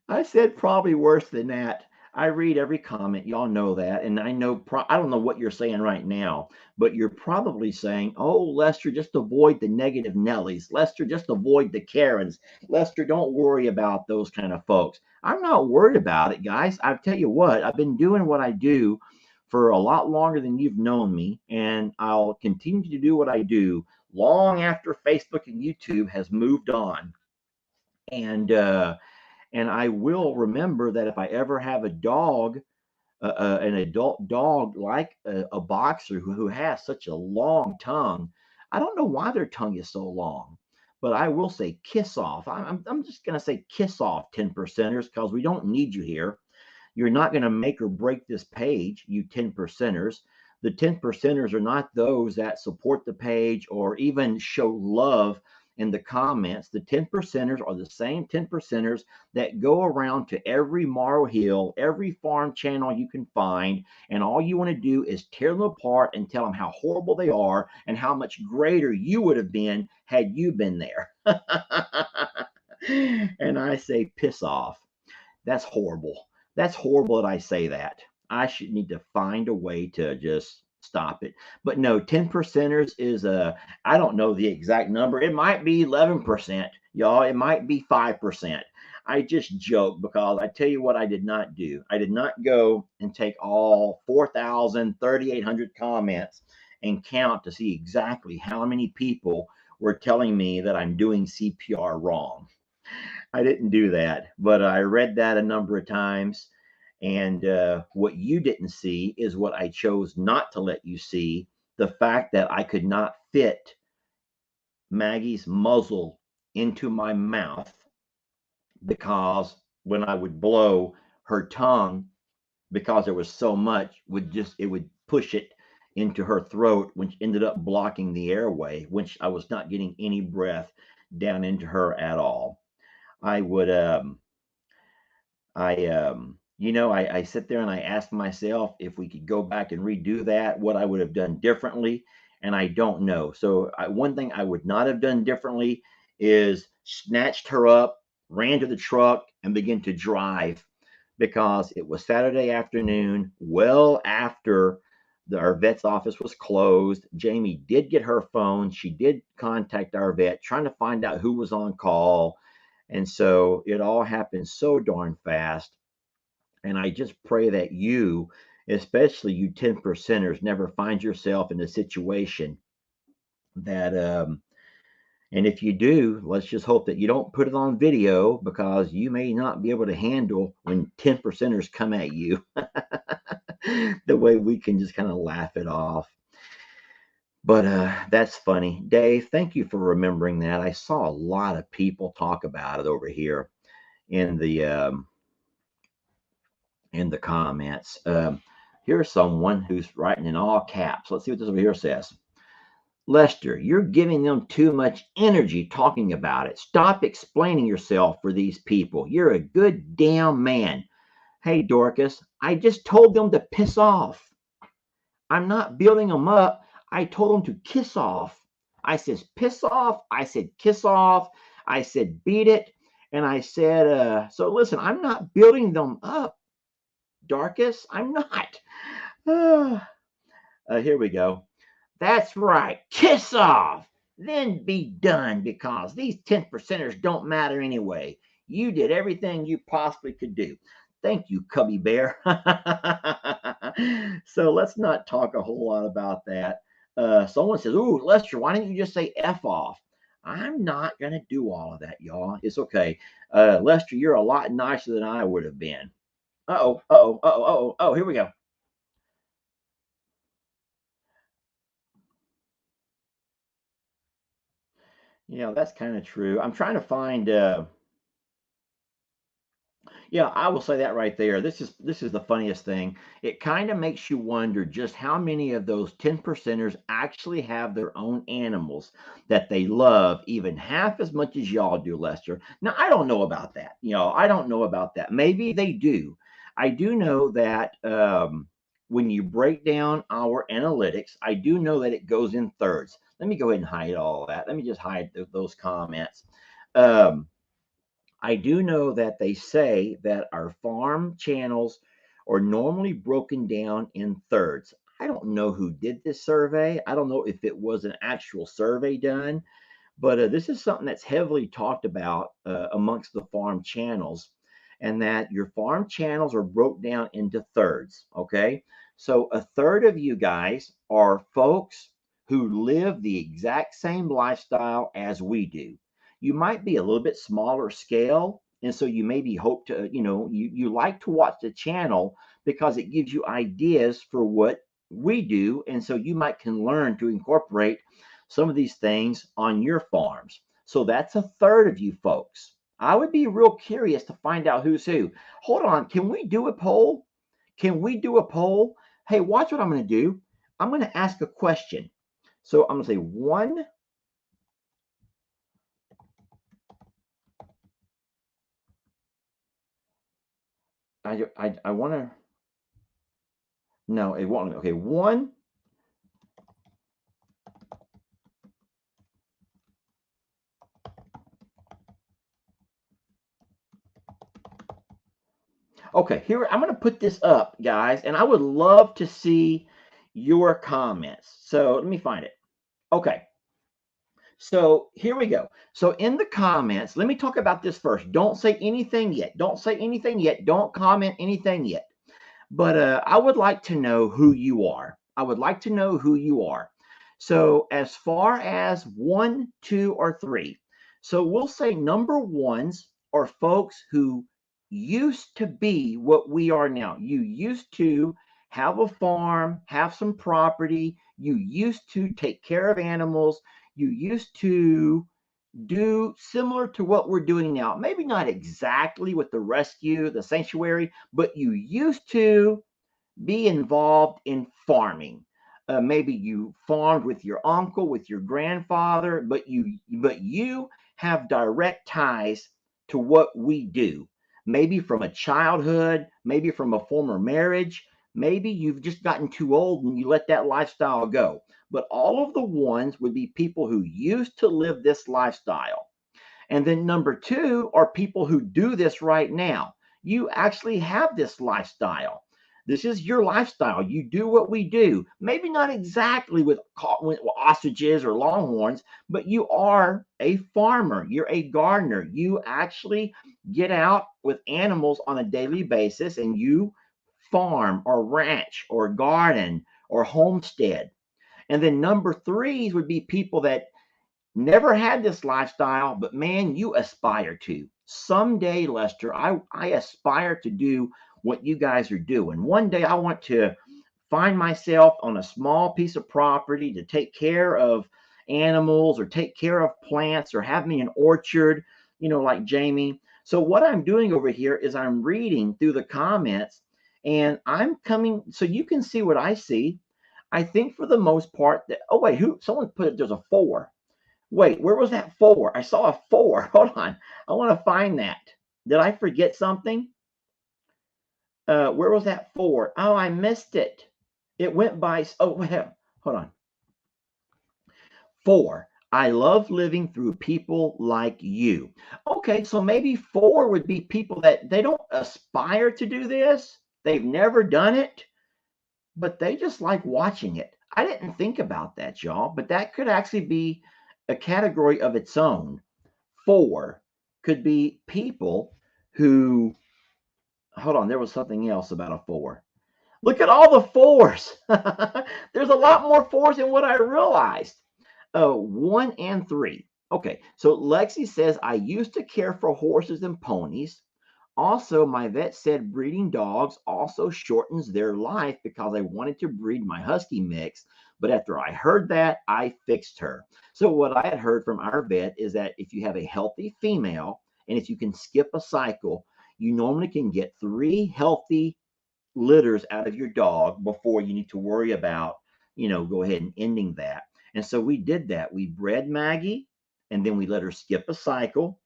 I said probably worse than that. I read every comment. Y'all know that. And I know, I don't know what you're saying right now, but you're probably saying, oh, Lester, just avoid the negative Nellies. Lester, just avoid the Karens. Lester, don't worry about those kind of folks. I'm not worried about it, guys. I tell you what, I've been doing what I do for a lot longer than you've known me, and I'll continue to do what I do long after Facebook and YouTube has moved on. And I will remember that if I ever have a dog, an adult dog like a boxer who has such a long tongue, I don't know why their tongue is so long, but I will say kiss off. I'm just going to say kiss off 10 percenters because we don't need you here. You're not going to make or break this page, you 10 percenters. The 10 percenters are not those that support the page or even show love in the comments. The 10 percenters are the same 10 percenters that go around to every Morrow Hill, every farm channel you can find, and all you want to do is tear them apart and tell them how horrible they are and how much greater you would have been had you been there. And I say, piss off. That's horrible. That's horrible that I say that. I should need to find a way to just stop it. But no, 10 percenters is I don't know the exact number. It might be 11%, y'all. It might be 5%. I just joke because I tell you what I did not do. I did not go and take all 3,800 comments and count to see exactly how many people were telling me that I'm doing CPR wrong. I didn't do that, but I read that a number of times. And what you didn't see is what I chose not to let you see, the fact that I could not fit Maggie's muzzle into my mouth because when I would blow, her tongue, because there was so much, it would push it into her throat, which ended up blocking the airway, which I was not getting any breath down into her at all. I would I sit there and I ask myself if we could go back and redo that, what I would have done differently, and I don't know. So one thing I would not have done differently is snatched her up, ran to the truck, and began to drive because it was Saturday afternoon, well after our vet's office was closed. Jamie did get her phone. She did contact our vet, trying to find out who was on call. And so it all happened so darn fast. And I just pray that you, especially you 10 percenters, never find yourself in a situation that, and if you do, let's just hope that you don't put it on video because you may not be able to handle when 10 percenters come at you the way we can just kind of laugh it off. But that's funny. Dave, thank you for remembering that. I saw a lot of people talk about it over here in the comments. Here's someone who's writing in all caps. Let's see what this over here says. Lester, you're giving them too much energy talking about it. Stop explaining yourself for these people. You're a good damn man. Hey, Dorcas, I just told them to piss off. I'm not building them up. I told them to kiss off. I said piss off. I said kiss off. I said beat it. And I said, so listen, I'm not building them up, Dorcas. I'm not. Here we go. That's right. Kiss off. Then be done because these 10 percenters don't matter anyway. You did everything you possibly could do. Thank you, Cubby Bear. So let's not talk a whole lot about that. Someone says, ooh, Lester, why didn't you just say F off? I'm not going to do all of that, y'all. It's okay. Lester, you're a lot nicer than I would have been. Oh, here we go. Yeah, that's kind of true. I'm trying to find yeah, I will say that right there. This is the funniest thing. It kind of makes you wonder just how many of those 10 percenters actually have their own animals that they love even half as much as y'all do, Lester. Now, I don't know about that. I don't know about that. Maybe they do. I do know that when you break down our analytics, I do know that it goes in thirds. Let me go ahead and hide all that. Let me just hide those comments. I do know that they say that our farm channels are normally broken down in thirds. I don't know who did this survey. I don't know if it was an actual survey done, but this is something that's heavily talked about amongst the farm channels, and that your farm channels are broke down into thirds. Okay. So a third of you guys are folks who live the exact same lifestyle as we do. You might be a little bit smaller scale. And so you maybe hope to, you like to watch the channel because it gives you ideas for what we do. And so you might can learn to incorporate some of these things on your farms. So that's a third of you folks. I would be real curious to find out who's who. Hold on. Can we do a poll? Can we do a poll? Hey, watch what I'm going to do. I'm going to ask a question. So I'm going to say one. I want to. No, it won't. Okay, one. Okay, here, I'm going to put this up, guys, and I would love to see your comments. So let me find it. Okay. So here we go. So in the comments, let me talk about this first. Don't say anything yet. Don't say anything yet. Don't comment anything yet. But I would like to know who you are. I would like to know who you are. So as far as 1, 2, or 3. So we'll say number ones are folks who used to be what we are now. You used to have a farm, have some property. You used to take care of animals. You used to do similar to what we're doing now. Maybe not exactly with the rescue, the sanctuary, but you used to be involved in farming. Maybe you farmed with your uncle, with your grandfather, but you have direct ties to what we do. Maybe from a childhood, maybe from a former marriage, maybe you've just gotten too old and you let that lifestyle go. But all of the ones would be people who used to live this lifestyle. And then number two are people who do this right now. You actually have this lifestyle. This is your lifestyle. You do what we do. Maybe not exactly with ostriches or longhorns, but you are a farmer. You're a gardener. You actually get out with animals on a daily basis and you farm or ranch or garden or homestead. And then number threes would be people that never had this lifestyle, but man, you aspire to. Someday, Lester, I aspire to do what you guys are doing. One day I want to find myself on a small piece of property to take care of animals or take care of plants or have me an orchard, like Jamie. So what I'm doing over here is I'm reading through the comments and I'm coming so you can see what I see. I think for the most part that, oh wait, someone put there's a 4. Wait, where was that 4? I saw a 4. Hold on. I want to find that. Did I forget something? Where was that 4? Oh, I missed it. It went by. Oh, wait, hold on. 4. I love living through people like you. Okay, so maybe 4 would be people that they don't aspire to do this. They've never done it, but they just like watching it. I didn't think about that, y'all, but that could actually be a category of its own. 4 could be people who, hold on, there was something else about a 4. Look at all the 4s. There's a lot more 4s than what I realized. 1 and 3. Okay, so Lexi says, I used to care for horses and ponies. Also, my vet said breeding dogs also shortens their life because I wanted to breed my husky mix. But after I heard that, I fixed her. So what I had heard from our vet is that if you have a healthy female and if you can skip a cycle, you normally can get 3 healthy litters out of your dog before you need to worry about, go ahead and ending that. And so we did that. We bred Maggie and then we let her skip a cycle.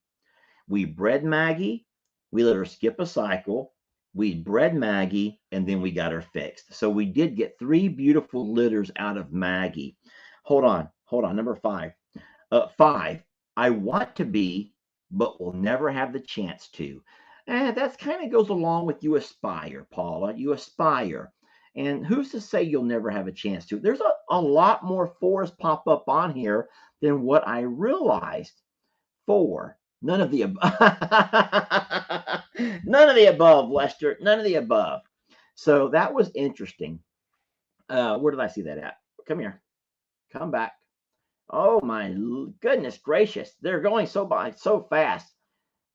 We bred Maggie. We let her skip a cycle. we bred Maggie, and then we got her fixed. So we did get 3 beautiful litters out of Maggie. Hold on. Number 5. 5. I want to be, but will never have the chance to. And that kind of goes along with you aspire, Paula. You aspire. And who's to say you'll never have a chance to? There's a lot more 4s pop up on here than what I realized. 4. None of the above. None of the above, Lester. None of the above. So that was interesting. Where did I see that at? Come here. Come back. Oh my goodness gracious. They're going so fast.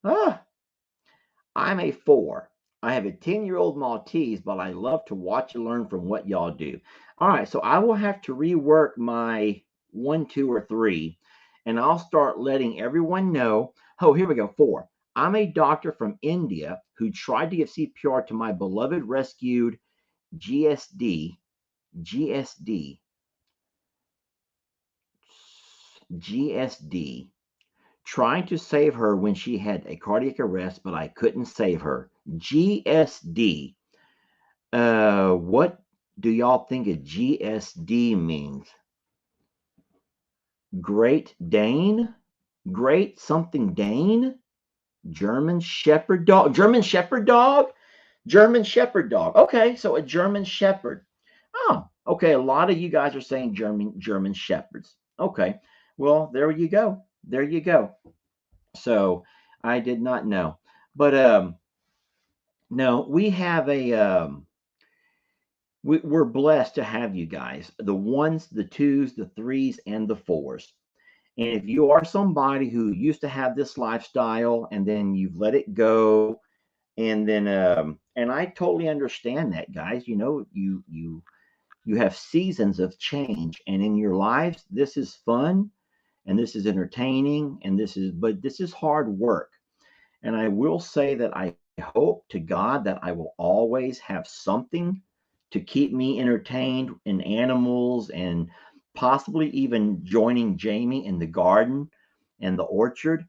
I'm a 4. I have a 10-year-old Maltese, but I love to watch and learn from what y'all do. All right, so I will have to rework my 1, 2, or 3, and I'll start letting everyone know. Oh, here we go. 4. I'm a doctor from India who tried to give CPR to my beloved rescued GSD, trying to save her when she had a cardiac arrest, but I couldn't save her. GSD. What do y'all think a GSD means? Great Dane? Great something Dane? German Shepherd Dog? German Shepherd Dog? German Shepherd Dog. Okay, so a German Shepherd. Oh, okay. A lot of you guys are saying German Shepherds. Okay, well, there you go. There you go. So I did not know. But no, we have we're blessed to have you guys, the 1s, the 2s, the 3s, and the 4s. And if you are somebody who used to have this lifestyle and then you've let it go, and then and I totally understand that, guys. You know, you have seasons of change, and in your lives, this is fun and this is entertaining, and this is hard work. And I will say that I hope to God that I will always have something to keep me entertained in animals, and possibly even joining Jamie in the garden and the orchard.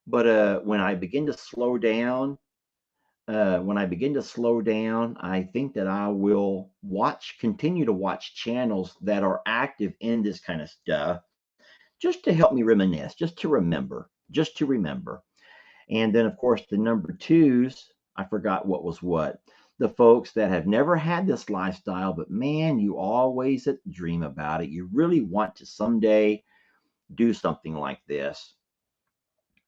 But when I begin to slow down, I think that I will continue to watch channels that are active in this kind of stuff, just to help me reminisce, just to remember. And then, of course, the number 2s, I forgot what was what. The folks that have never had this lifestyle, but man, you always dream about it. You really want to someday do something like this.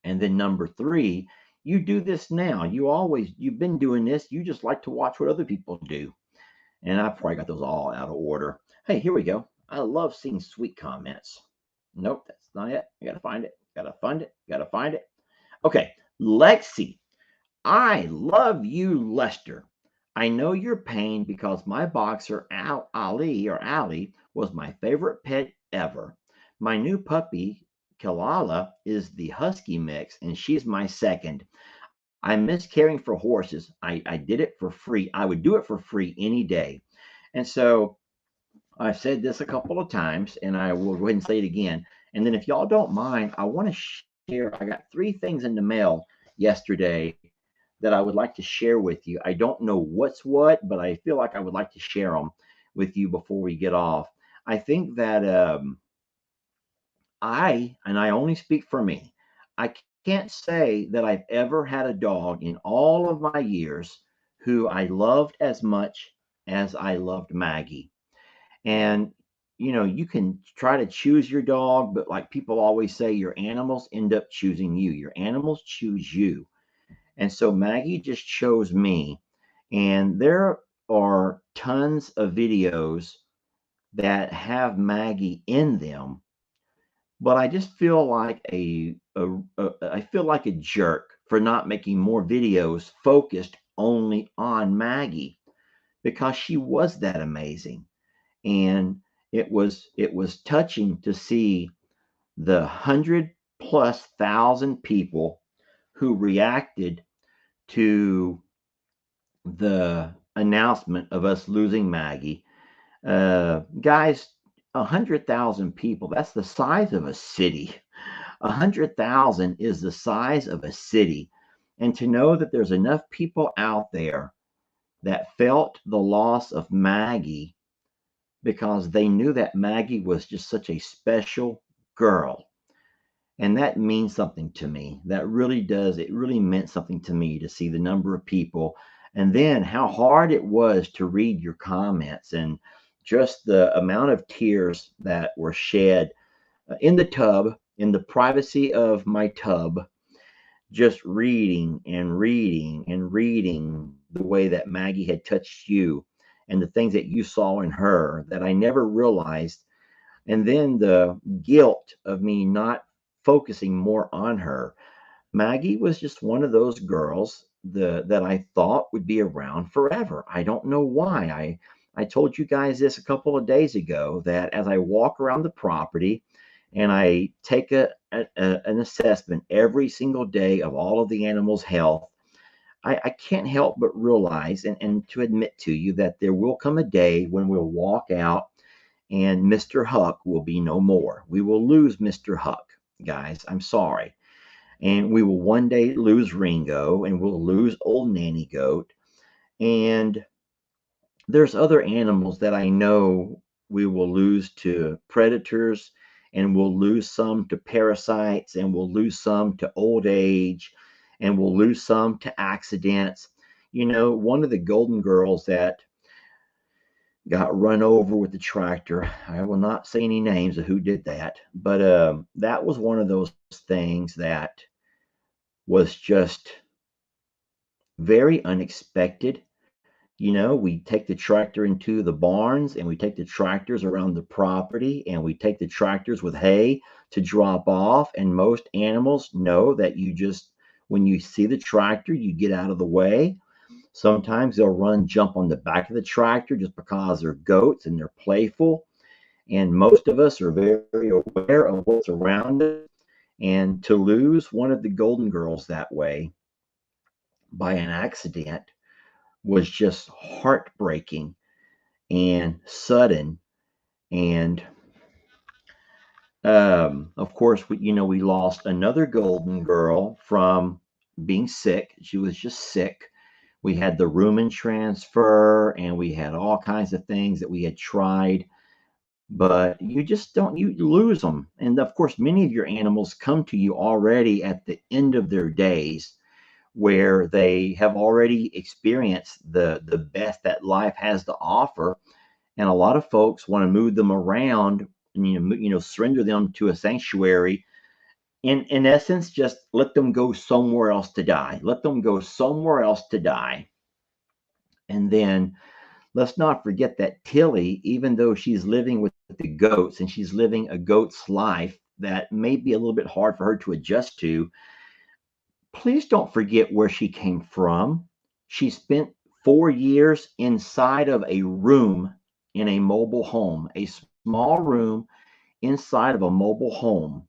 And then number 3, you do this now. You've been doing this. You just like to watch what other people do. And I probably got those all out of order. Hey, here we go. I love seeing sweet comments. Nope, that's not it. I gotta find it. Okay, Lexi. I love you, Lester. I know your pain because my boxer, Ali, was my favorite pet ever. My new puppy, Kalala, is the husky mix, and she's my second. I miss caring for horses. I did it for free. I would do it for free any day. And so I've said this a couple of times, and I will go ahead and say it again. And then if y'all don't mind, I want to share. I got 3 things in the mail yesterday that I would like to share with you. I don't know what's what, but I feel like I would like to share them with you before we get off. I think that I only speak for me, I can't say that I've ever had a dog in all of my years who I loved as much as I loved Maggie. And you can try to choose your dog, but like people always say, your animals end up choosing you. Your animals choose you. And so Maggie just chose me. And there are tons of videos that have Maggie in them, but I just feel like I feel like a jerk for not making more videos focused only on Maggie, because she was that amazing. And it was touching to see the 100,000+ people who reacted to the announcement of us losing Maggie. Guys, 100,000 people, that's the size of a city. 100,000 is the size of a city. And to know that there's enough people out there that felt the loss of Maggie because they knew that Maggie was just such a special girl. And that means something to me. That really does. It really meant something to me to see the number of people and then how hard it was to read your comments and just the amount of tears that were shed in the tub, in the privacy of my tub, just reading and reading and reading the way that Maggie had touched you and the things that you saw in her that I never realized. And then the guilt of me not focusing more on her. Maggie was just one of those girls that I thought would be around forever. I don't know why. I told you guys this a couple of days ago that as I walk around the property and I take an assessment every single day of all of the animals' health, I can't help but realize and to admit to you that there will come a day when we'll walk out and Mr. Huck will be no more. We will lose Mr. Huck, guys. I'm sorry. And we will one day lose Ringo and we'll lose old Nanny Goat. And there's other animals that I know we will lose to predators and we'll lose some to parasites and we'll lose some to old age and we'll lose some to accidents. You know, one of the Golden Girls that got run over with the tractor. I will not say any names of who did that, but that was one of those things that was just very unexpected. You know, we take the tractor into the barns and we take the tractors around the property and we take the tractors with hay to drop off. And most animals know that you just, when you see the tractor, you get out of the way. Sometimes they'll jump on the back of the tractor just because they're goats and they're playful. And most of us are very aware of what's around us. And to lose one of the Golden Girls that way by an accident was just heartbreaking and sudden. And of course, we lost another Golden Girl from being sick. She was just sick. We had the rumen transfer and we had all kinds of things that we had tried, but you just don't, you lose them. And of course, many of your animals come to you already at the end of their days where they have already experienced the best that life has to offer. And a lot of folks want to move them around and, surrender them to a sanctuary. In essence, just let them go somewhere else to die. Let them go somewhere else to die. And then let's not forget that Tilly, even though she's living with the goats and she's living a goat's life that may be a little bit hard for her to adjust to, please don't forget where she came from. She spent 4 years inside of a room in a mobile home, a small room inside of a mobile home.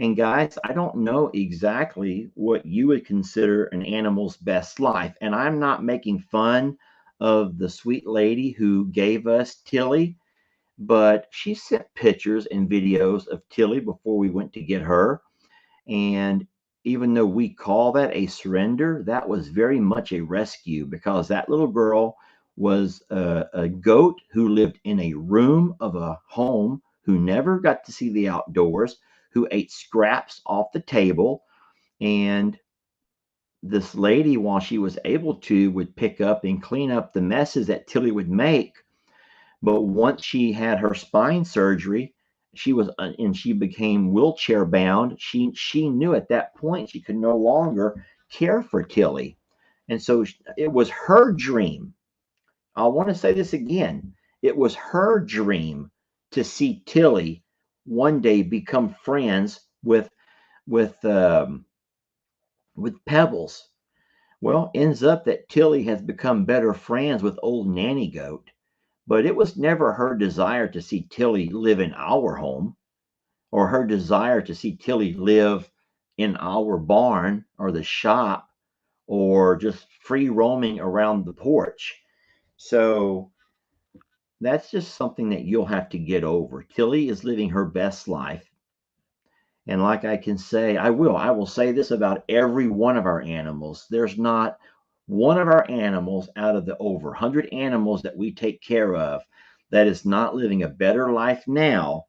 And guys, I don't know exactly what you would consider an animal's best life. And I'm not making fun of the sweet lady who gave us Tilly, but she sent pictures and videos of Tilly before we went to get her. And even though we call that a surrender, that was very much a rescue because that little girl was a goat who lived in a room of a home, who never got to see the outdoors, who ate scraps off the table. And this lady, while she was able to, would pick up and clean up the messes that Tilly would make. But once she had her spine surgery, she was and she became wheelchair bound. She knew at that point she could no longer care for Tilly. And so it was her dream. I want to say this again. It was her dream to see Tilly one day become friends with Pebbles. Well, ends up that Tilly has become better friends with old Nanny Goat, but it was never her desire to see Tilly live in our home or her desire to see Tilly live in our barn or the shop or just free roaming around the porch. So that's just something that you'll have to get over. Tilly is living her best life. And like I can say, I will say this about every one of our animals. There's not one of our animals out of the over 100 animals that we take care of that is not living a better life now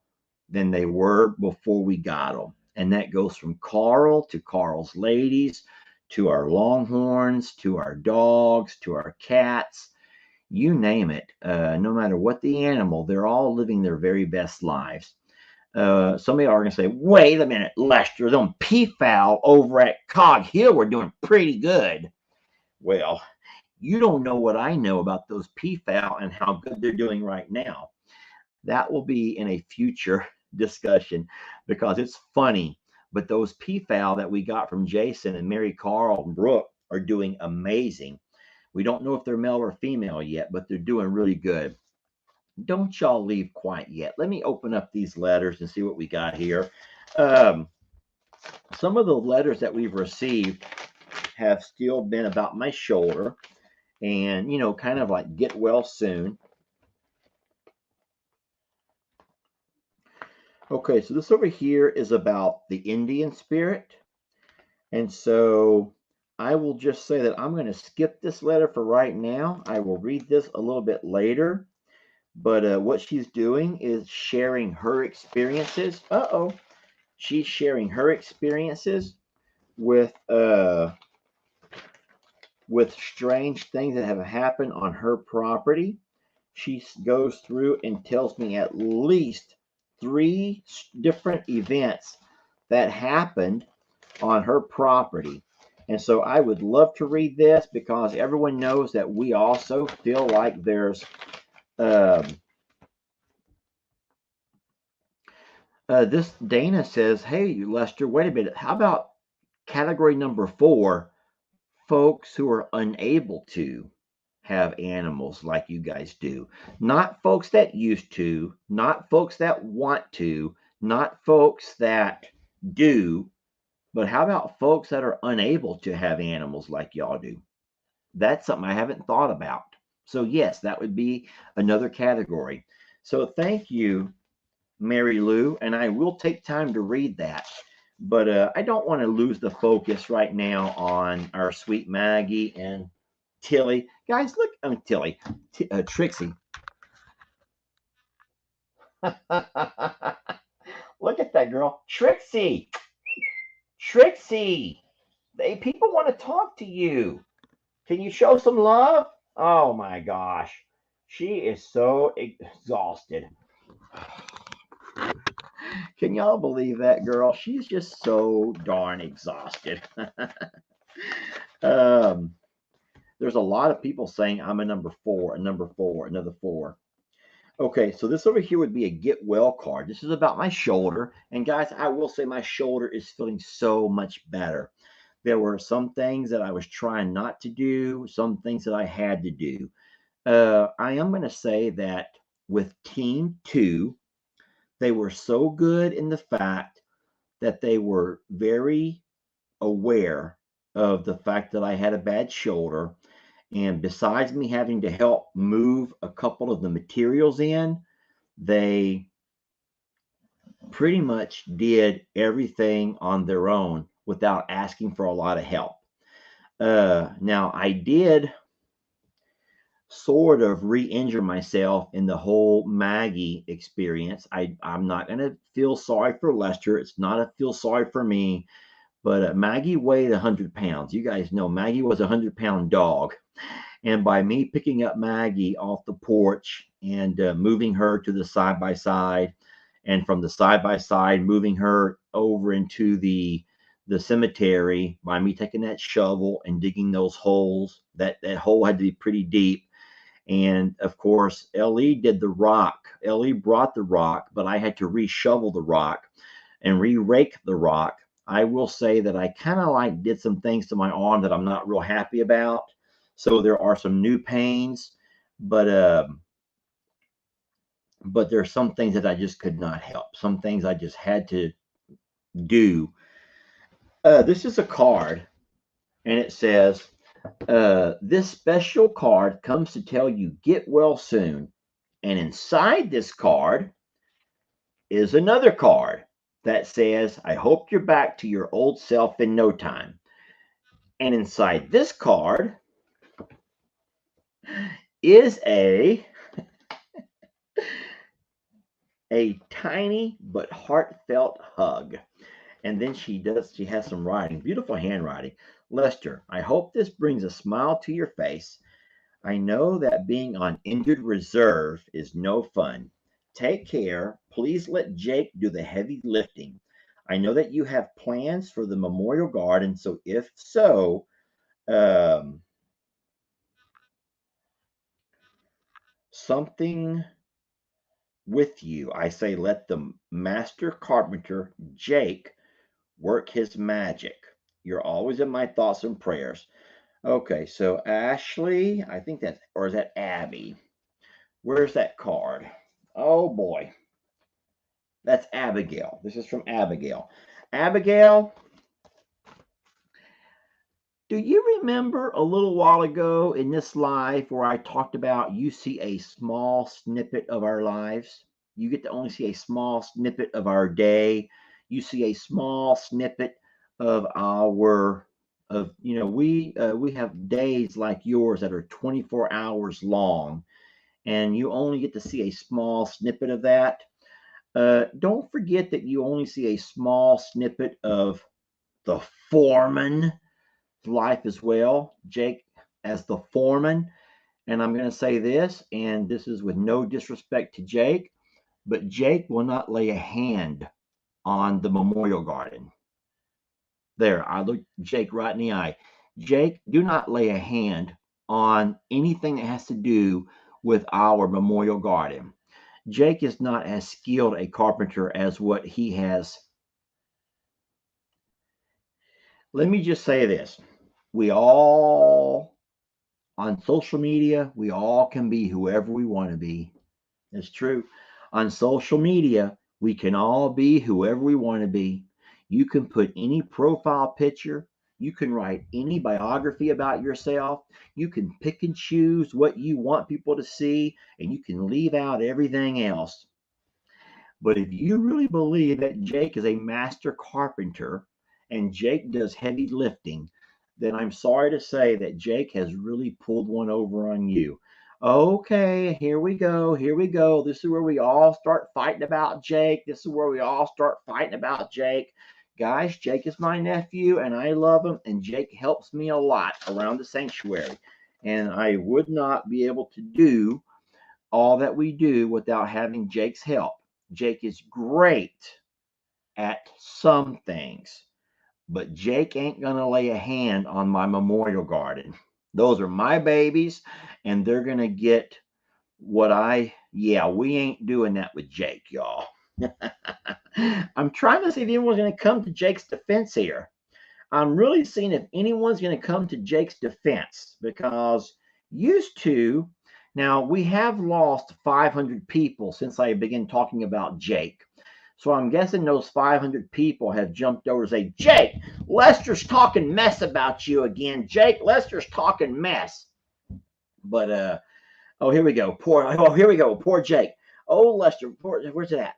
than they were before we got them. And that goes from Carl to Carl's ladies to our Longhorns to our dogs to our cats, you name it. No matter what the animal, they're all living their very best lives. Somebody are going to say, wait a minute, Lester, them peafowl over at Cog Hill were doing pretty good. Well, you don't know what I know about those peafowl and how good they're doing right now. That will be in a future discussion because it's funny. But those peafowl that we got from Jason and Mary Carl and Brooke are doing amazing. We don't know if they're male or female yet, but they're doing really good. Don't y'all leave quite yet. Let me open up these letters and see what we got here. Some of the letters that we've received have still been about my shoulder and, kind of like get well soon. Okay, so this over here is about the Indian spirit. And so I will just say that I'm going to skip this letter for right now. I will read this a little bit later. But what she's doing is sharing her experiences. She's sharing her experiences with strange things that have happened on her property. She goes through and tells me at least 3 different events that happened on her property. And so I would love to read this because everyone knows that we also feel like there's this Dana says, hey, Lester, wait a minute. How about category number 4, folks who are unable to have animals like you guys do? Not folks that used to, not folks that want to, not folks that do, but how about folks that are unable to have animals like y'all do? That's something I haven't thought about. So, yes, that would be another category. So, thank you, Mary Lou, and I will take time to read that. But I don't want to lose the focus right now on our sweet Maggie and Tilly. Guys, look, Tilly, Trixie. Look at that girl, Trixie. Trixie, people want to talk to you. Can you show some love? Oh my gosh, she is so exhausted. Can y'all believe that girl? She's just so darn exhausted. There's a lot of people saying I'm a number 4, another 4. Okay, so this over here would be a get well card. This is about my shoulder. And guys, I will say my shoulder is feeling so much better. There were some things that I was trying not to do, some things that I had to do. I am going to say that with Team 2, they were so good in the fact that they were very aware of the fact that I had a bad shoulder. And besides me having to help move a couple of the materials in, they pretty much did everything on their own without asking for a lot of help. Now, I did sort of re-injure myself in the whole Maggie experience. I'm not going to feel sorry for Lester. It's not a feel sorry for me. But Maggie weighed 100 pounds. You guys know Maggie was a 100-pound dog. And by me picking up Maggie off the porch and moving her to the side-by-side, and from the side-by-side moving her over into the cemetery, by me taking that shovel and digging those holes, that hole had to be pretty deep. And of course, LE did the rock. LE brought the rock, but I had to re-shovel the rock and re-rake the rock. I will say that I kind of like did some things to my arm that I'm not real happy about. So there are some new pains, but there are some things that I just could not help. Some things I just had to do. This is a card, and it says, this special card comes to tell you get well soon. And inside this card is another card that says, I hope you're back to your old self in no time. And inside this card is a tiny but heartfelt hug. And then she has some writing, beautiful handwriting. Lester, I hope this brings a smile to your face. I know that being on injured reserve is no fun. Take care. Please let Jake do the heavy lifting. I know that you have plans for the memorial garden, so if so, um, something with you. I say let the master carpenter, Jake, work his magic. You're always in my thoughts and prayers. Okay, so Ashley, I think that's, or is that Abby? Where's that card? Oh boy, that's Abigail. This is from Abigail. Abigail, do you remember a little while ago in this live where I talked about you see a small snippet of our lives? You get to only see a small snippet of our day. You see a small snippet of our of we have days like yours that are 24 hours long, and you only get to see a small snippet of that. Don't forget that you only see a small snippet of the foreman life as well, Jake as the foreman. And I'm going to say this, and this is with no disrespect to Jake, but Jake will not lay a hand on the memorial garden. There, I look Jake right in the eye. Jake, do not lay a hand on anything that has to do with our memorial garden. Jake is not as skilled a carpenter as what he has. Let me just say this. We all, on social media, we all can be whoever we want to be. It's true. On social media, we can all be whoever we want to be. You can put any profile picture. You can write any biography about yourself. You can pick and choose what you want people to see, and you can leave out everything else. But if you really believe that Jake is a master carpenter and Jake does heavy lifting, then I'm sorry to say that Jake has really pulled one over on you. Okay, here we go. Here we go. This is where we all start fighting about Jake. This is where we all start fighting about Jake. Guys, Jake is my nephew and I love him, and Jake helps me a lot around the sanctuary. And I would not be able to do all that we do without having Jake's help. Jake is great at some things, but Jake ain't going to lay a hand on my memorial garden. Those are my babies, and they're going to get we ain't doing that with Jake, y'all. I'm trying to see if anyone's going to come to Jake's defense here. I'm really seeing if anyone's going to come to Jake's defense because used to, now we have lost 500 people since I began talking about Jake. So I'm guessing those 500 people have jumped over and say, Jake, Lester's talking mess about you again. Jake, Lester's talking mess. But here we go. Here we go. Poor Jake. Oh, Lester, where's it at?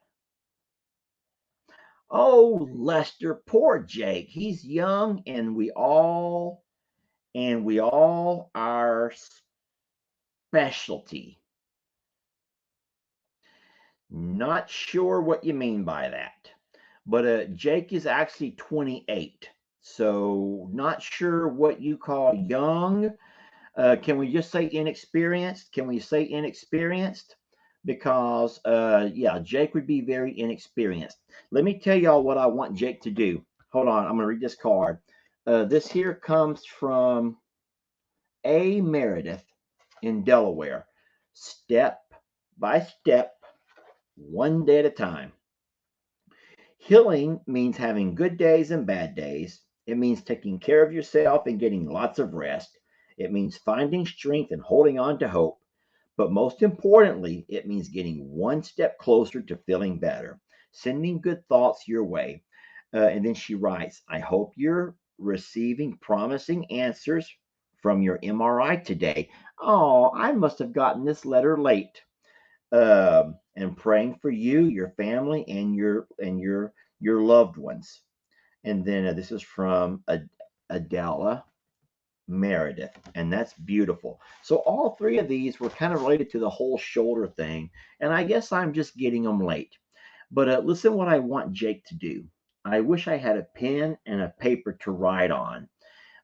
Oh, Lester, poor Jake. He's young, and we all are specialty. Not sure what you mean by that, but Jake is actually 28, so not sure what you call young. Can we just say inexperienced? Can we say inexperienced? Because Jake would be very inexperienced. Let me tell y'all what I want Jake to do. Hold on, I'm gonna read this card. This here comes from A. Meredith in Delaware. Step by step, one day at a time. Healing means having good days and bad days. It means taking care of yourself and getting lots of rest. It means finding strength and holding on to hope. But most importantly, it means getting one step closer to feeling better, sending good thoughts your way. And then she writes, I hope you're receiving promising answers from your MRI today. Oh, I must have gotten this letter late. And praying for you, your family, and your loved ones. And then this is from Adela Meredith, and that's beautiful. So all three of these were kind of related to the whole shoulder thing, and I guess I'm just getting them late. But listen what I want Jake to do. I wish I had a pen and a paper to write on.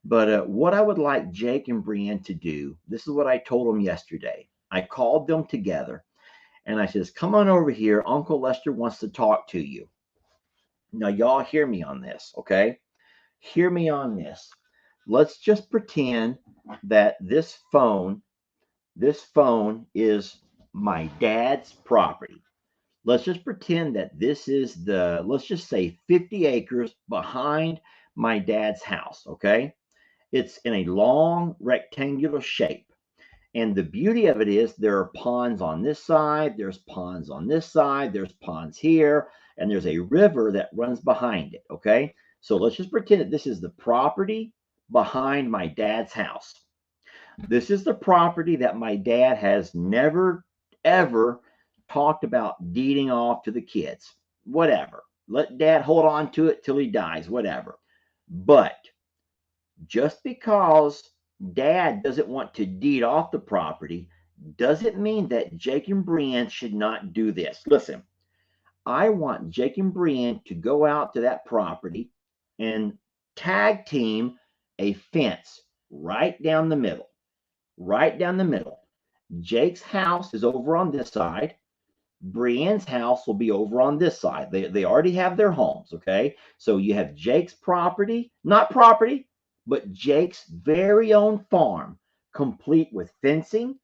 But what I would like Jake and Brienne to do, this is what I told them yesterday. I called them together and I says, come on over here. Uncle Lester wants to talk to you. Now, y'all hear me on this, okay? Hear me on this. Let's just pretend that this phone is my dad's property. Let's just pretend that this is let's just say 50 acres behind my dad's house, okay? It's in a long rectangular shape. And the beauty of it is there are ponds on this side, there's ponds on this side, there's ponds here, and there's a river that runs behind it, okay? So let's just pretend that this is the property behind my dad's house. This is the property that my dad has never, ever talked about deeding off to the kids. Whatever. Let dad hold on to it till he dies, whatever. But just because dad doesn't want to deed off the property doesn't mean that Jake and Brienne should not do this. Listen, I want Jake and Brienne to go out to that property and tag team a fence right down the middle. Right down the middle. Jake's house is over on this side. Brienne's house will be over on this side. They already have their homes, okay? So you have Jake's property, not property, but Jake's very own farm, complete with fencing,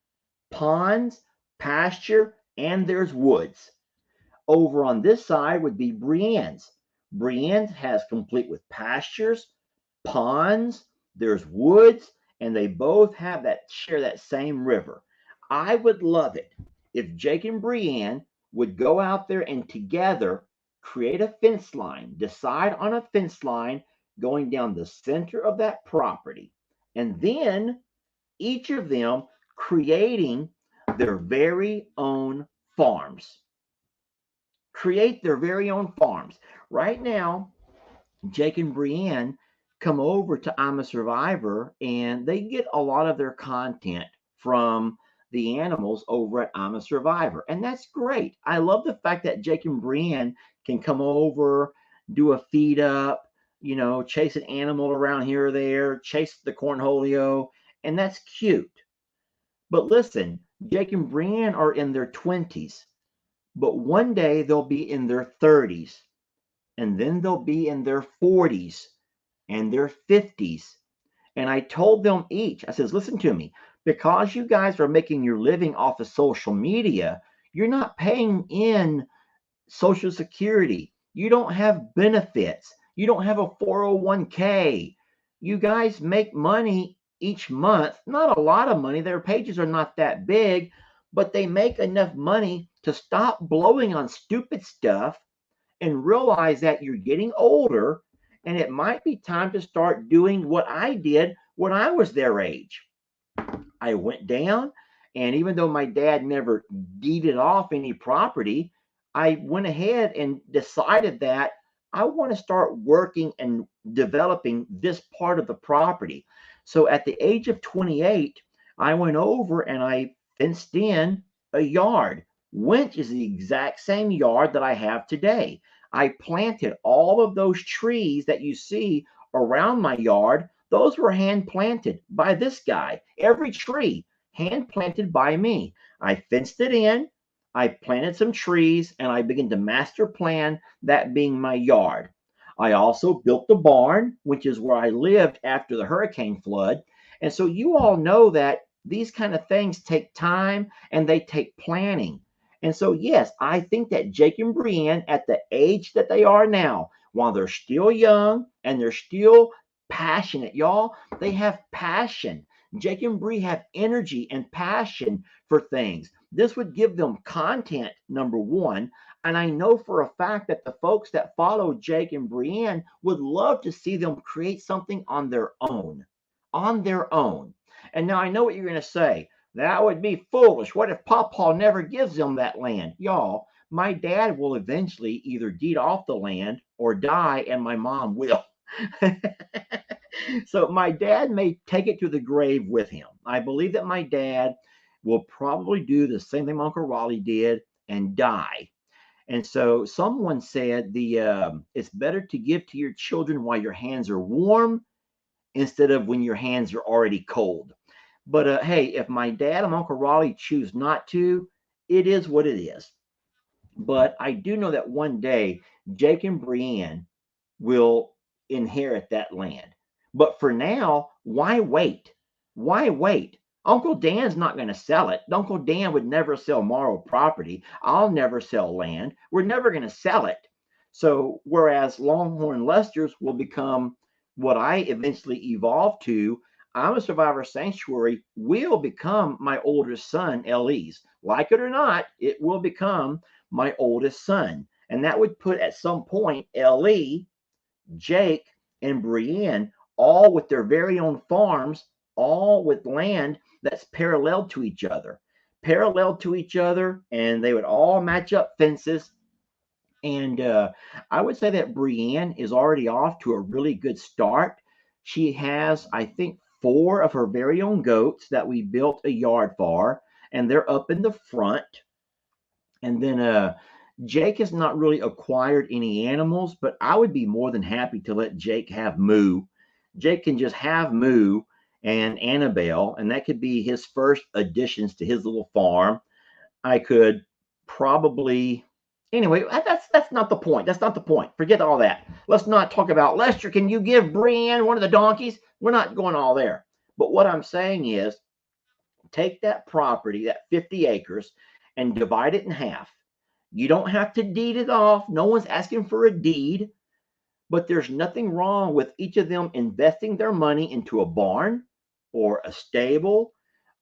ponds, pasture, and there's woods. Over on this side would be Brienne's. Brienne has complete with pastures, ponds, there's woods, and they both have share that same river. I would love it if Jake and Brienne would go out there and together create a fence line, decide on a fence line going down the center of that property, and then each of them creating their very own farms. Create their very own farms. Right now, Jake and Brienne come over to I'm a Survivor and they get a lot of their content from the animals over at I'm a Survivor. And that's great. I love the fact that Jake and Brienne can come over, do a feed up, chase an animal around here or there, chase the cornholio, and that's cute. But listen, Jake and Brienne are in their 20s, but one day they'll be in their 30s, and then they'll be in their 40s and their 50s. And I told them each, I says, listen to me, because you guys are making your living off of social media, you're not paying in Social Security. You don't have benefits. You don't have a 401k. You guys make money each month, not a lot of money. Their pages are not that big, but they make enough money to stop blowing on stupid stuff and realize that you're getting older and it might be time to start doing what I did when I was their age. I went down, and even though my dad never deeded off any property, I went ahead and decided that I want to start working and developing this part of the property. So at the age of 28, I went over and I fenced in a yard, which is the exact same yard that I have today. I planted all of those trees that you see around my yard. Those were hand planted by this guy. Every tree hand planted by me. I fenced it in. I planted some trees and I began to master plan that being my yard. I also built the barn, which is where I lived after the hurricane flood. And so you all know that these kind of things take time and they take planning. And so, yes, I think that Jake and Brienne, at the age that they are now, while they're still young and they're still passionate, y'all, they have passion. Jake and Bree have energy and passion for things. This would give them content, number one. And I know for a fact that the folks that follow Jake and Brienne would love to see them create something on their own. On their own. And now I know what you're going to say. That would be foolish. What if Pawpaw never gives them that land? Y'all, my dad will eventually either deed off the land or die, and my mom will. So my dad may take it to the grave with him. I believe that my dad will probably do the same thing Uncle Raleigh did and die. And so someone said it's better to give to your children while your hands are warm instead of when your hands are already cold. But hey, if my dad and Uncle Raleigh choose not to, it is what it is. But I do know that one day Jake and Brienne will inherit that land. But for now, why wait? Why wait? Uncle Dan's not going to sell it. Uncle Dan would never sell moral property. I'll never sell land. We're never going to sell it. So, whereas Longhorn Lester's will become what I eventually evolve to, I'm a Survivor Sanctuary will become my oldest son, Le's. Like it or not, it will become my oldest son. And that would put at some point Le, Jake, and Brienne, all with their very own farms, all with land that's parallel to each other. Parallel to each other, and they would all match up fences. And I would say that Brienne is already off to a really good start. She has, I think, 4 of her very own goats that we built a yard for, and they're up in the front. And then Jake has not really acquired any animals, but I would be more than happy to let Jake have Moo. Jake can just have Moo and Annabelle, and that could be his first additions to his little farm. I could probably anyway. That's not the point. That's not the point. Forget all that. Let's not talk about Lester. Can you give Brienne one of the donkeys? We're not going all there. But what I'm saying is, take that property, that 50 acres, and divide it in half. You don't have to deed it off. No one's asking for a deed, but there's nothing wrong with each of them investing their money into a barn or a stable,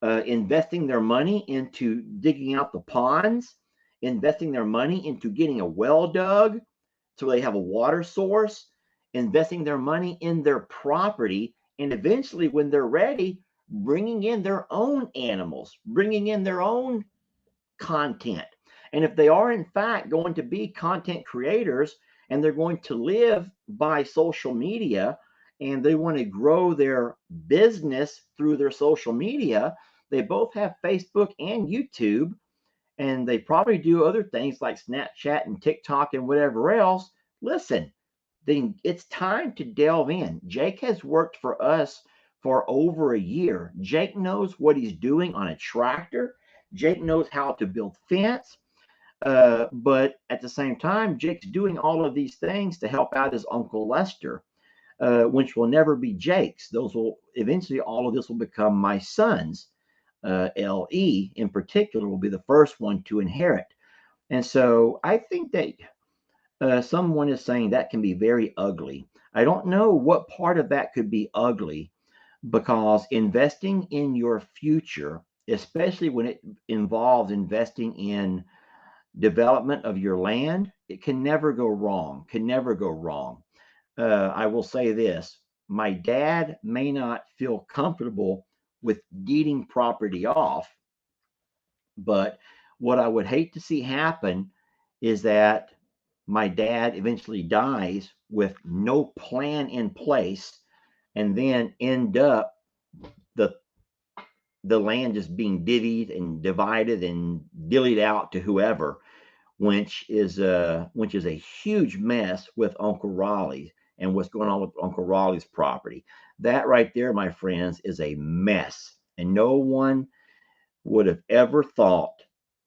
investing their money into digging out the ponds, investing their money into getting a well dug so they have a water source, investing their money in their property, and eventually, when they're ready, bringing in their own animals, bringing in their own content. And if they are, in fact, going to be content creators and they're going to live by social media and they want to grow their business through their social media, they both have Facebook and YouTube, and they probably do other things like Snapchat and TikTok and whatever else. Listen, then it's time to delve in. Jake has worked for us for over a year. Jake knows what he's doing on a tractor. Jake knows how to build fence. But at the same time, Jake's doing all of these things to help out his Uncle Lester, which will never be Jake's. Those will eventually, all of this will become my son's. LE in particular will be the first one to inherit. And so I think that someone is saying that can be very ugly. I don't know what part of that could be ugly, because investing in your future, especially when it involves investing in development of your land, it can never go wrong. Can never go wrong. I will say this: my dad may not feel comfortable with deeding property off, but what I would hate to see happen is that my dad eventually dies with no plan in place, and then end up the the land just being divvied and divided and dillied out to whoever, which is a huge mess with Uncle Raleigh and what's going on with Uncle Raleigh's property. That right there, my friends, is a mess, and no one would have ever thought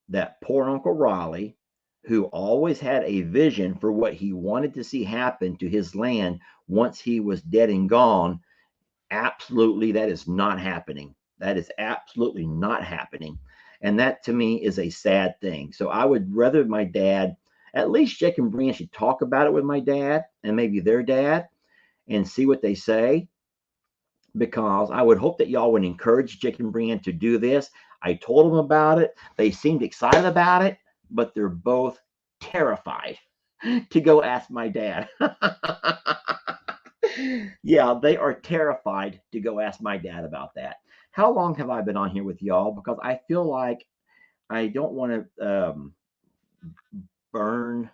that poor Uncle Raleigh, who always had a vision for what he wanted to see happen to his land once he was dead and gone, absolutely, that is not happening. That is absolutely not happening. And that to me is a sad thing. So I would rather my dad, at least Jake and Brienne should talk about it with my dad and maybe their dad and see what they say, because I would hope that y'all would encourage Jake and Brienne to do this. I told them about it. They seemed excited about it, but they're both terrified to go ask my dad. Yeah, they are terrified to go ask my dad about that. How long have I been on here with y'all? Because I feel like I don't want to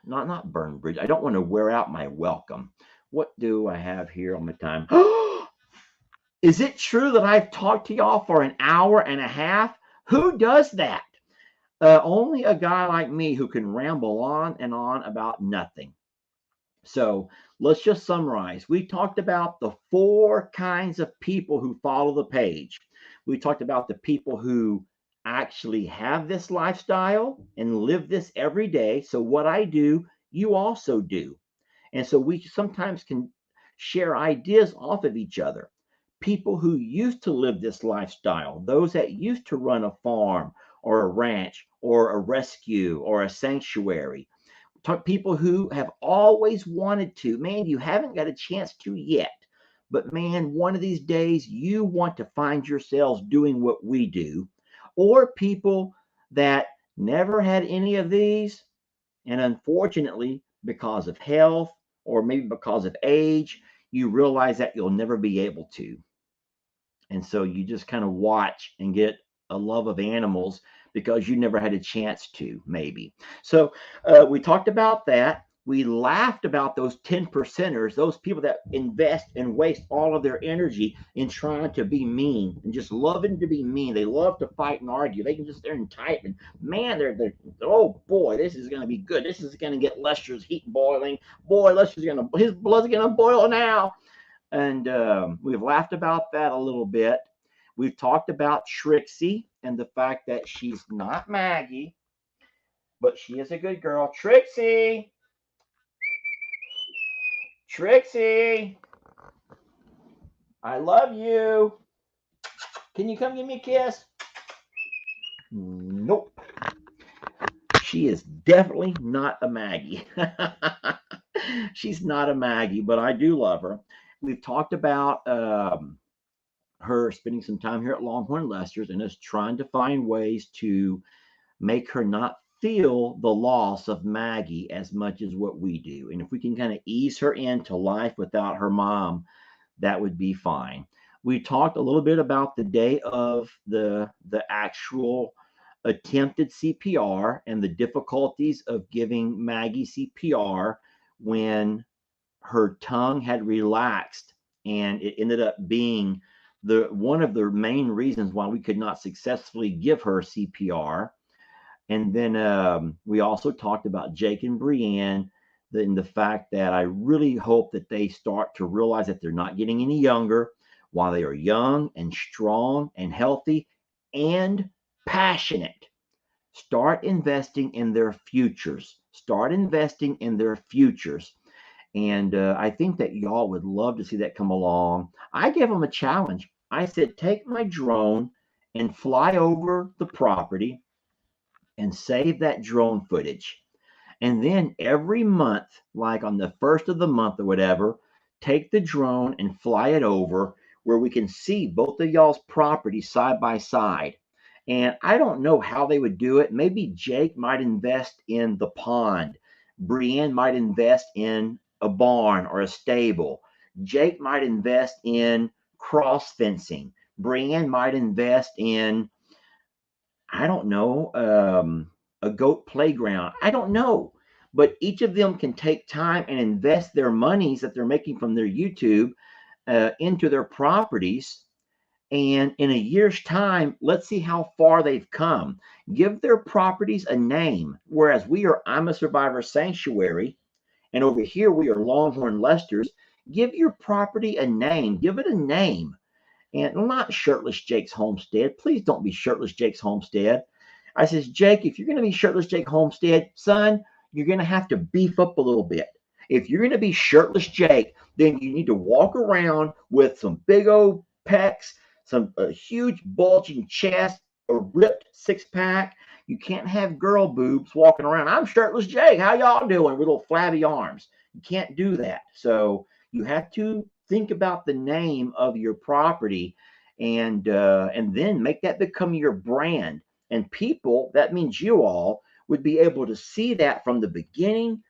not burn bridge. I don't want to wear out my welcome. What do I have here on my time? Is it true that I've talked to y'all for an hour and a half? Who does that? Only a guy like me who can ramble on and on about nothing. So let's just summarize. We talked about the 4 kinds of people who follow the page. We talked about the people who actually have this lifestyle and live this every day. So what I do, you also do. And so we sometimes can share ideas off of each other. People who used to live this lifestyle, those that used to run a farm or a ranch or a rescue or a sanctuary, people who have always wanted to. Man, you haven't got a chance to yet. But man, one of these days you want to find yourselves doing what we do. Or people that never had any of these, and unfortunately, because of health or maybe because of age, you realize that you'll never be able to. And so you just kind of watch and get a love of animals because you never had a chance to, maybe. So we talked about that. We laughed about those 10 percenters, those people that invest and waste all of their energy in trying to be mean and just loving to be mean. They love to fight and argue. They can just sit there and type and man, they're oh boy, this is going to be good. This is going to get Lester's heat boiling. Boy, his blood's going to boil now. And we've laughed about that a little bit. We've talked about Trixie and the fact that she's not Maggie, but she is a good girl. Trixie! Trixie! I love you. Can you come give me a kiss? Nope. She is definitely not a Maggie. She's not a Maggie, but I do love her. We've talked about her spending some time here at Longhorn Lester's and is trying to find ways to make her not feel the loss of Maggie as much as what we do. And if we can kind of ease her into life without her mom, that would be fine. We talked a little bit about the day of the actual attempted CPR and the difficulties of giving Maggie CPR when her tongue had relaxed, and it ended up being one of the main reasons why we could not successfully give her CPR. And then we also talked about Jake and Brienne and the fact that I really hope that they start to realize that they're not getting any younger while they are young and strong and healthy and passionate. Start investing in their futures. Start investing in their futures. And I think that y'all would love to see that come along. I gave them a challenge. I said, take my drone and fly over the property and save that drone footage. And then every month, like on the first of the month or whatever, take the drone and fly it over where we can see both of y'all's properties side by side. And I don't know how they would do it. Maybe Jake might invest in the pond. Brienne might invest in a barn or a stable. Jake might invest in cross fencing. Brienne might invest in, I don't know, a goat playground. I don't know. But each of them can take time and invest their monies that they're making from their YouTube into their properties. And in a year's time, let's see how far they've come. Give their properties a name. Whereas I'm a Survivor Sanctuary, and over here we are Longhorn Lester's. Give your property a name. Give it a name. And not Shirtless Jake's Homestead. Please don't be Shirtless Jake's Homestead. I says, Jake, if you're going to be Shirtless Jake Homestead, son, you're going to have to beef up a little bit. If you're going to be Shirtless Jake, then you need to walk around with some big old pecs, some huge bulging chest, a ripped six-pack. You can't have girl boobs walking around. I'm Shirtless Jake. How y'all doing? With little flabby arms. You can't do that. So you have to think about the name of your property and then make that become your brand. And people, that means you all, would be able to see that from the beginning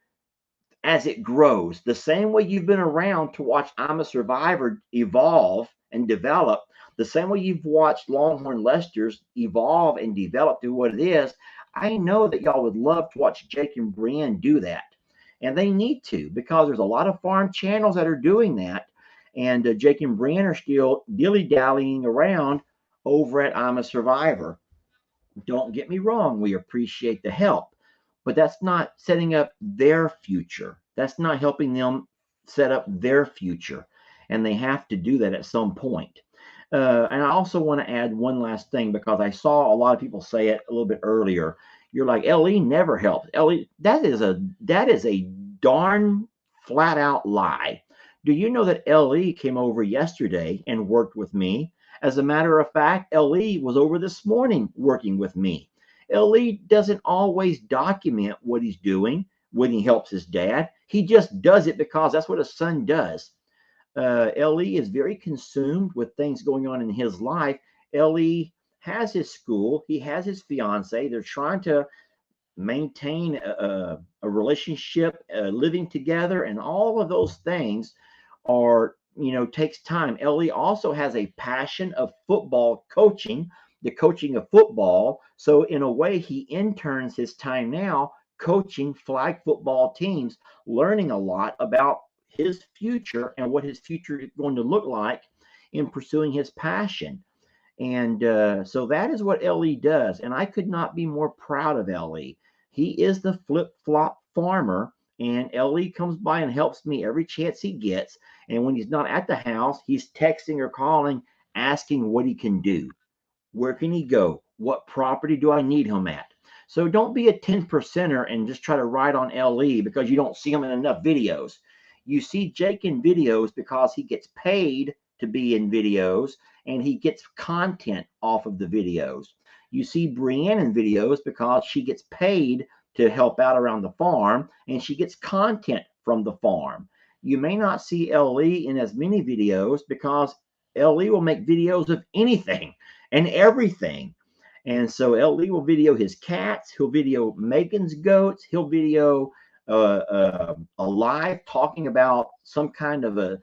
as it grows. The same way you've been around to watch I'm a Survivor evolve and develop, the same way you've watched Longhorn Lester's evolve and develop to what it is. I know that y'all would love to watch Jake and Brienne do that. And they need to, because there's a lot of farm channels that are doing that. And Jake and Brienne are still dilly-dallying around over at I'm a Survivor. Don't get me wrong, we appreciate the help, but that's not setting up their future. That's not helping them set up their future. And they have to do that at some point. And I also want to add one last thing because I saw a lot of people say it a little bit earlier. You're like, LE never helps. LE, that is a darn flat out lie. Do you know that LE came over yesterday and worked with me? As a matter of fact, LE was over this morning working with me. LE doesn't always document what he's doing when he helps his dad. He just does it because that's what a son does. LE is very consumed with things going on in his life. LE has his school, he has his fiance. They're trying to maintain a relationship, living together, and all of those things are, takes time. LE also has a passion of football coaching, the coaching of football. So in a way, he interns his time now coaching flag football teams, learning a lot about his future and what his future is going to look like in pursuing his passion. And so that is what LE does. And I could not be more proud of LE. He is the flip-flop farmer, and LE comes by and helps me every chance he gets. And when he's not at the house, he's texting or calling, asking what he can do. Where can he go? What property do I need him at? So don't be a 10%er and just try to ride on LE because you don't see him in enough videos. You see Jake in videos because he gets paid to be in videos and he gets content off of the videos. You see Brienne in videos because she gets paid to help out around the farm and she gets content from the farm. You may not see LE in as many videos because LE will make videos of anything and everything. And so LE will video his cats, he'll video Megan's goats, he'll video a live talking about some kind of a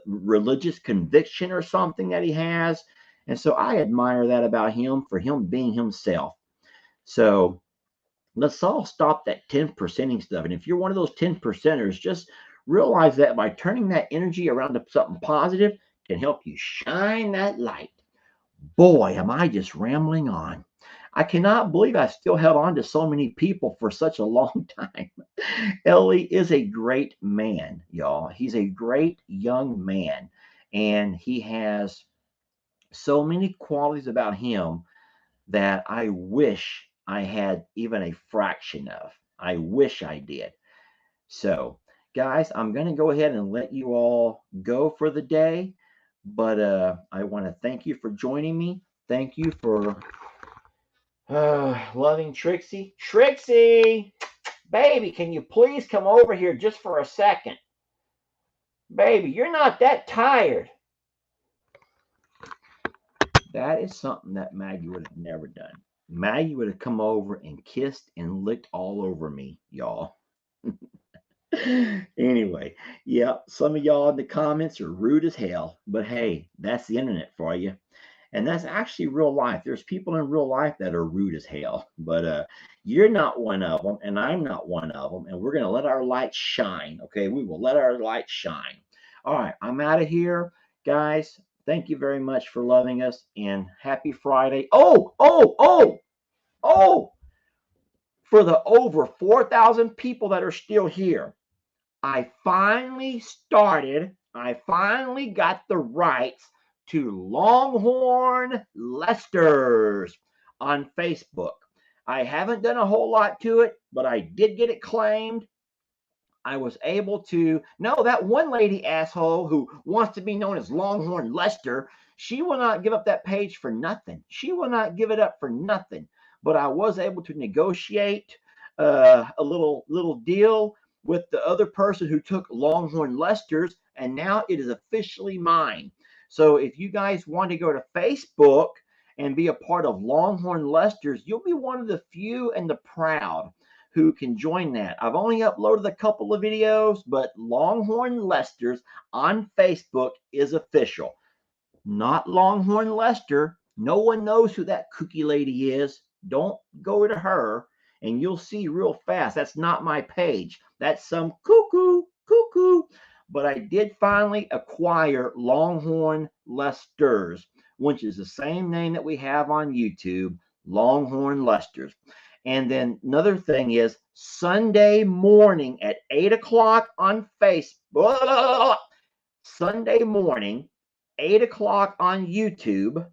religious conviction or something that he has. And so I admire that about him for him being himself. So let's all stop that 10%ing stuff. And if you're one of those 10%ers, just realize that by turning that energy around to something positive can help you shine that light. Boy, am I just rambling on. I cannot believe I still held on to so many people for such a long time. LE is a great man, y'all. He's a great young man, and he has so many qualities about him that I wish I had even a fraction of. I wish I did. So, guys, I'm going to go ahead and let you all go for the day. But I want to thank you for joining me. Thank you for loving Trixie. Trixie, baby, can you please come over here just for a second? Baby, you're not that tired. That is something that Maggie would have never done. Maggie would have come over and kissed and licked all over me, y'all. Anyway, yeah, some of y'all in the comments are rude as hell, but hey, that's the internet for you. And that's actually real life. There's people in real life that are rude as hell, but you're not one of them, and I'm not one of them, and we're going to let our light shine, okay? We will let our light shine. All right, I'm out of here. Guys, thank you very much for loving us, and happy Friday. Oh! For the over 4,000 people that are still here, I finally got the rights to Longhorn Lesters on Facebook. I haven't done a whole lot to it, but I did get it claimed. I was able to, no, that one lady asshole who wants to be known as Longhorn Lester, she will not give up that page for nothing. She will not give it up for nothing. But I was able to negotiate a little deal with the other person who took Longhorn Lesters, and now it is officially mine. So if you guys want to go to Facebook and be a part of Longhorn Lesters, you'll be one of the few and the proud who can join that. I've only uploaded a couple of videos, but Longhorn Lesters on Facebook is official. Not Longhorn Lester. No one knows who that cookie lady is. Don't go to her, and you'll see real fast. That's not my page. That's some cuckoo. but I did finally acquire Longhorn Lesters, which is the same name that we have on YouTube, Longhorn Lesters. And then another thing is Sunday morning at 8 o'clock on Facebook. Sunday morning, 8 o'clock on YouTube,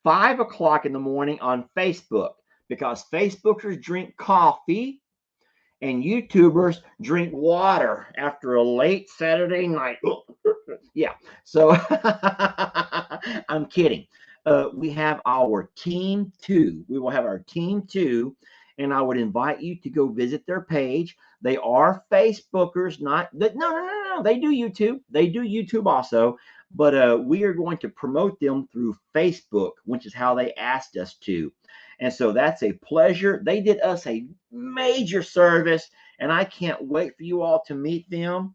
5 o'clock in the morning on Facebook, because Facebookers drink coffee and YouTubers drink water after a late Saturday night. Yeah, so I'm kidding. We have our Team 2. We will have our Team 2, and I would invite you to go visit their page. They are Facebookers, no. They do YouTube. They do YouTube also, but we are going to promote them through Facebook, which is how they asked us to. And so that's a pleasure. They did us a major service, and I can't wait for you all to meet them.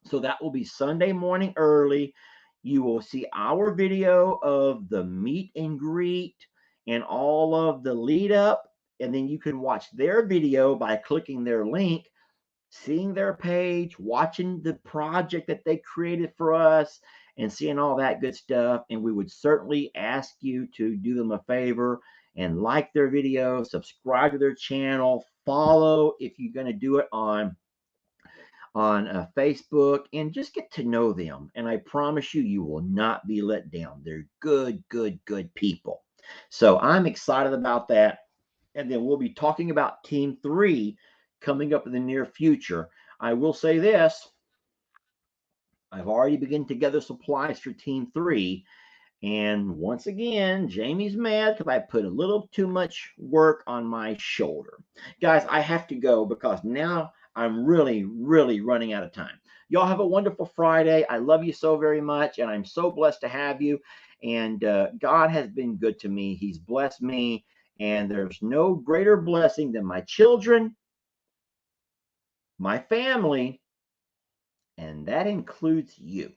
So that will be Sunday morning early. You will see our video of the meet and greet and all of the lead up. And then you can watch their video by clicking their link, seeing their page, watching the project that they created for us, and seeing all that good stuff. And we would certainly ask you to do them a favor and like their video, subscribe to their channel, follow if you're going to do it on Facebook, and just get to know them. And I promise you, you will not be let down. They're good people. So I'm excited about that. And then we'll be talking about Team 3 coming up in the near future. I will say this. I've already begun to gather supplies for Team 3. And once again, Jamie's mad because I put a little too much work on my shoulder. Guys, I have to go because now I'm really running out of time. Y'all have a wonderful Friday. I love you so very much, and I'm so blessed to have you. And God has been good to me. He's blessed me, and there's no greater blessing than my children, my family, and that includes you.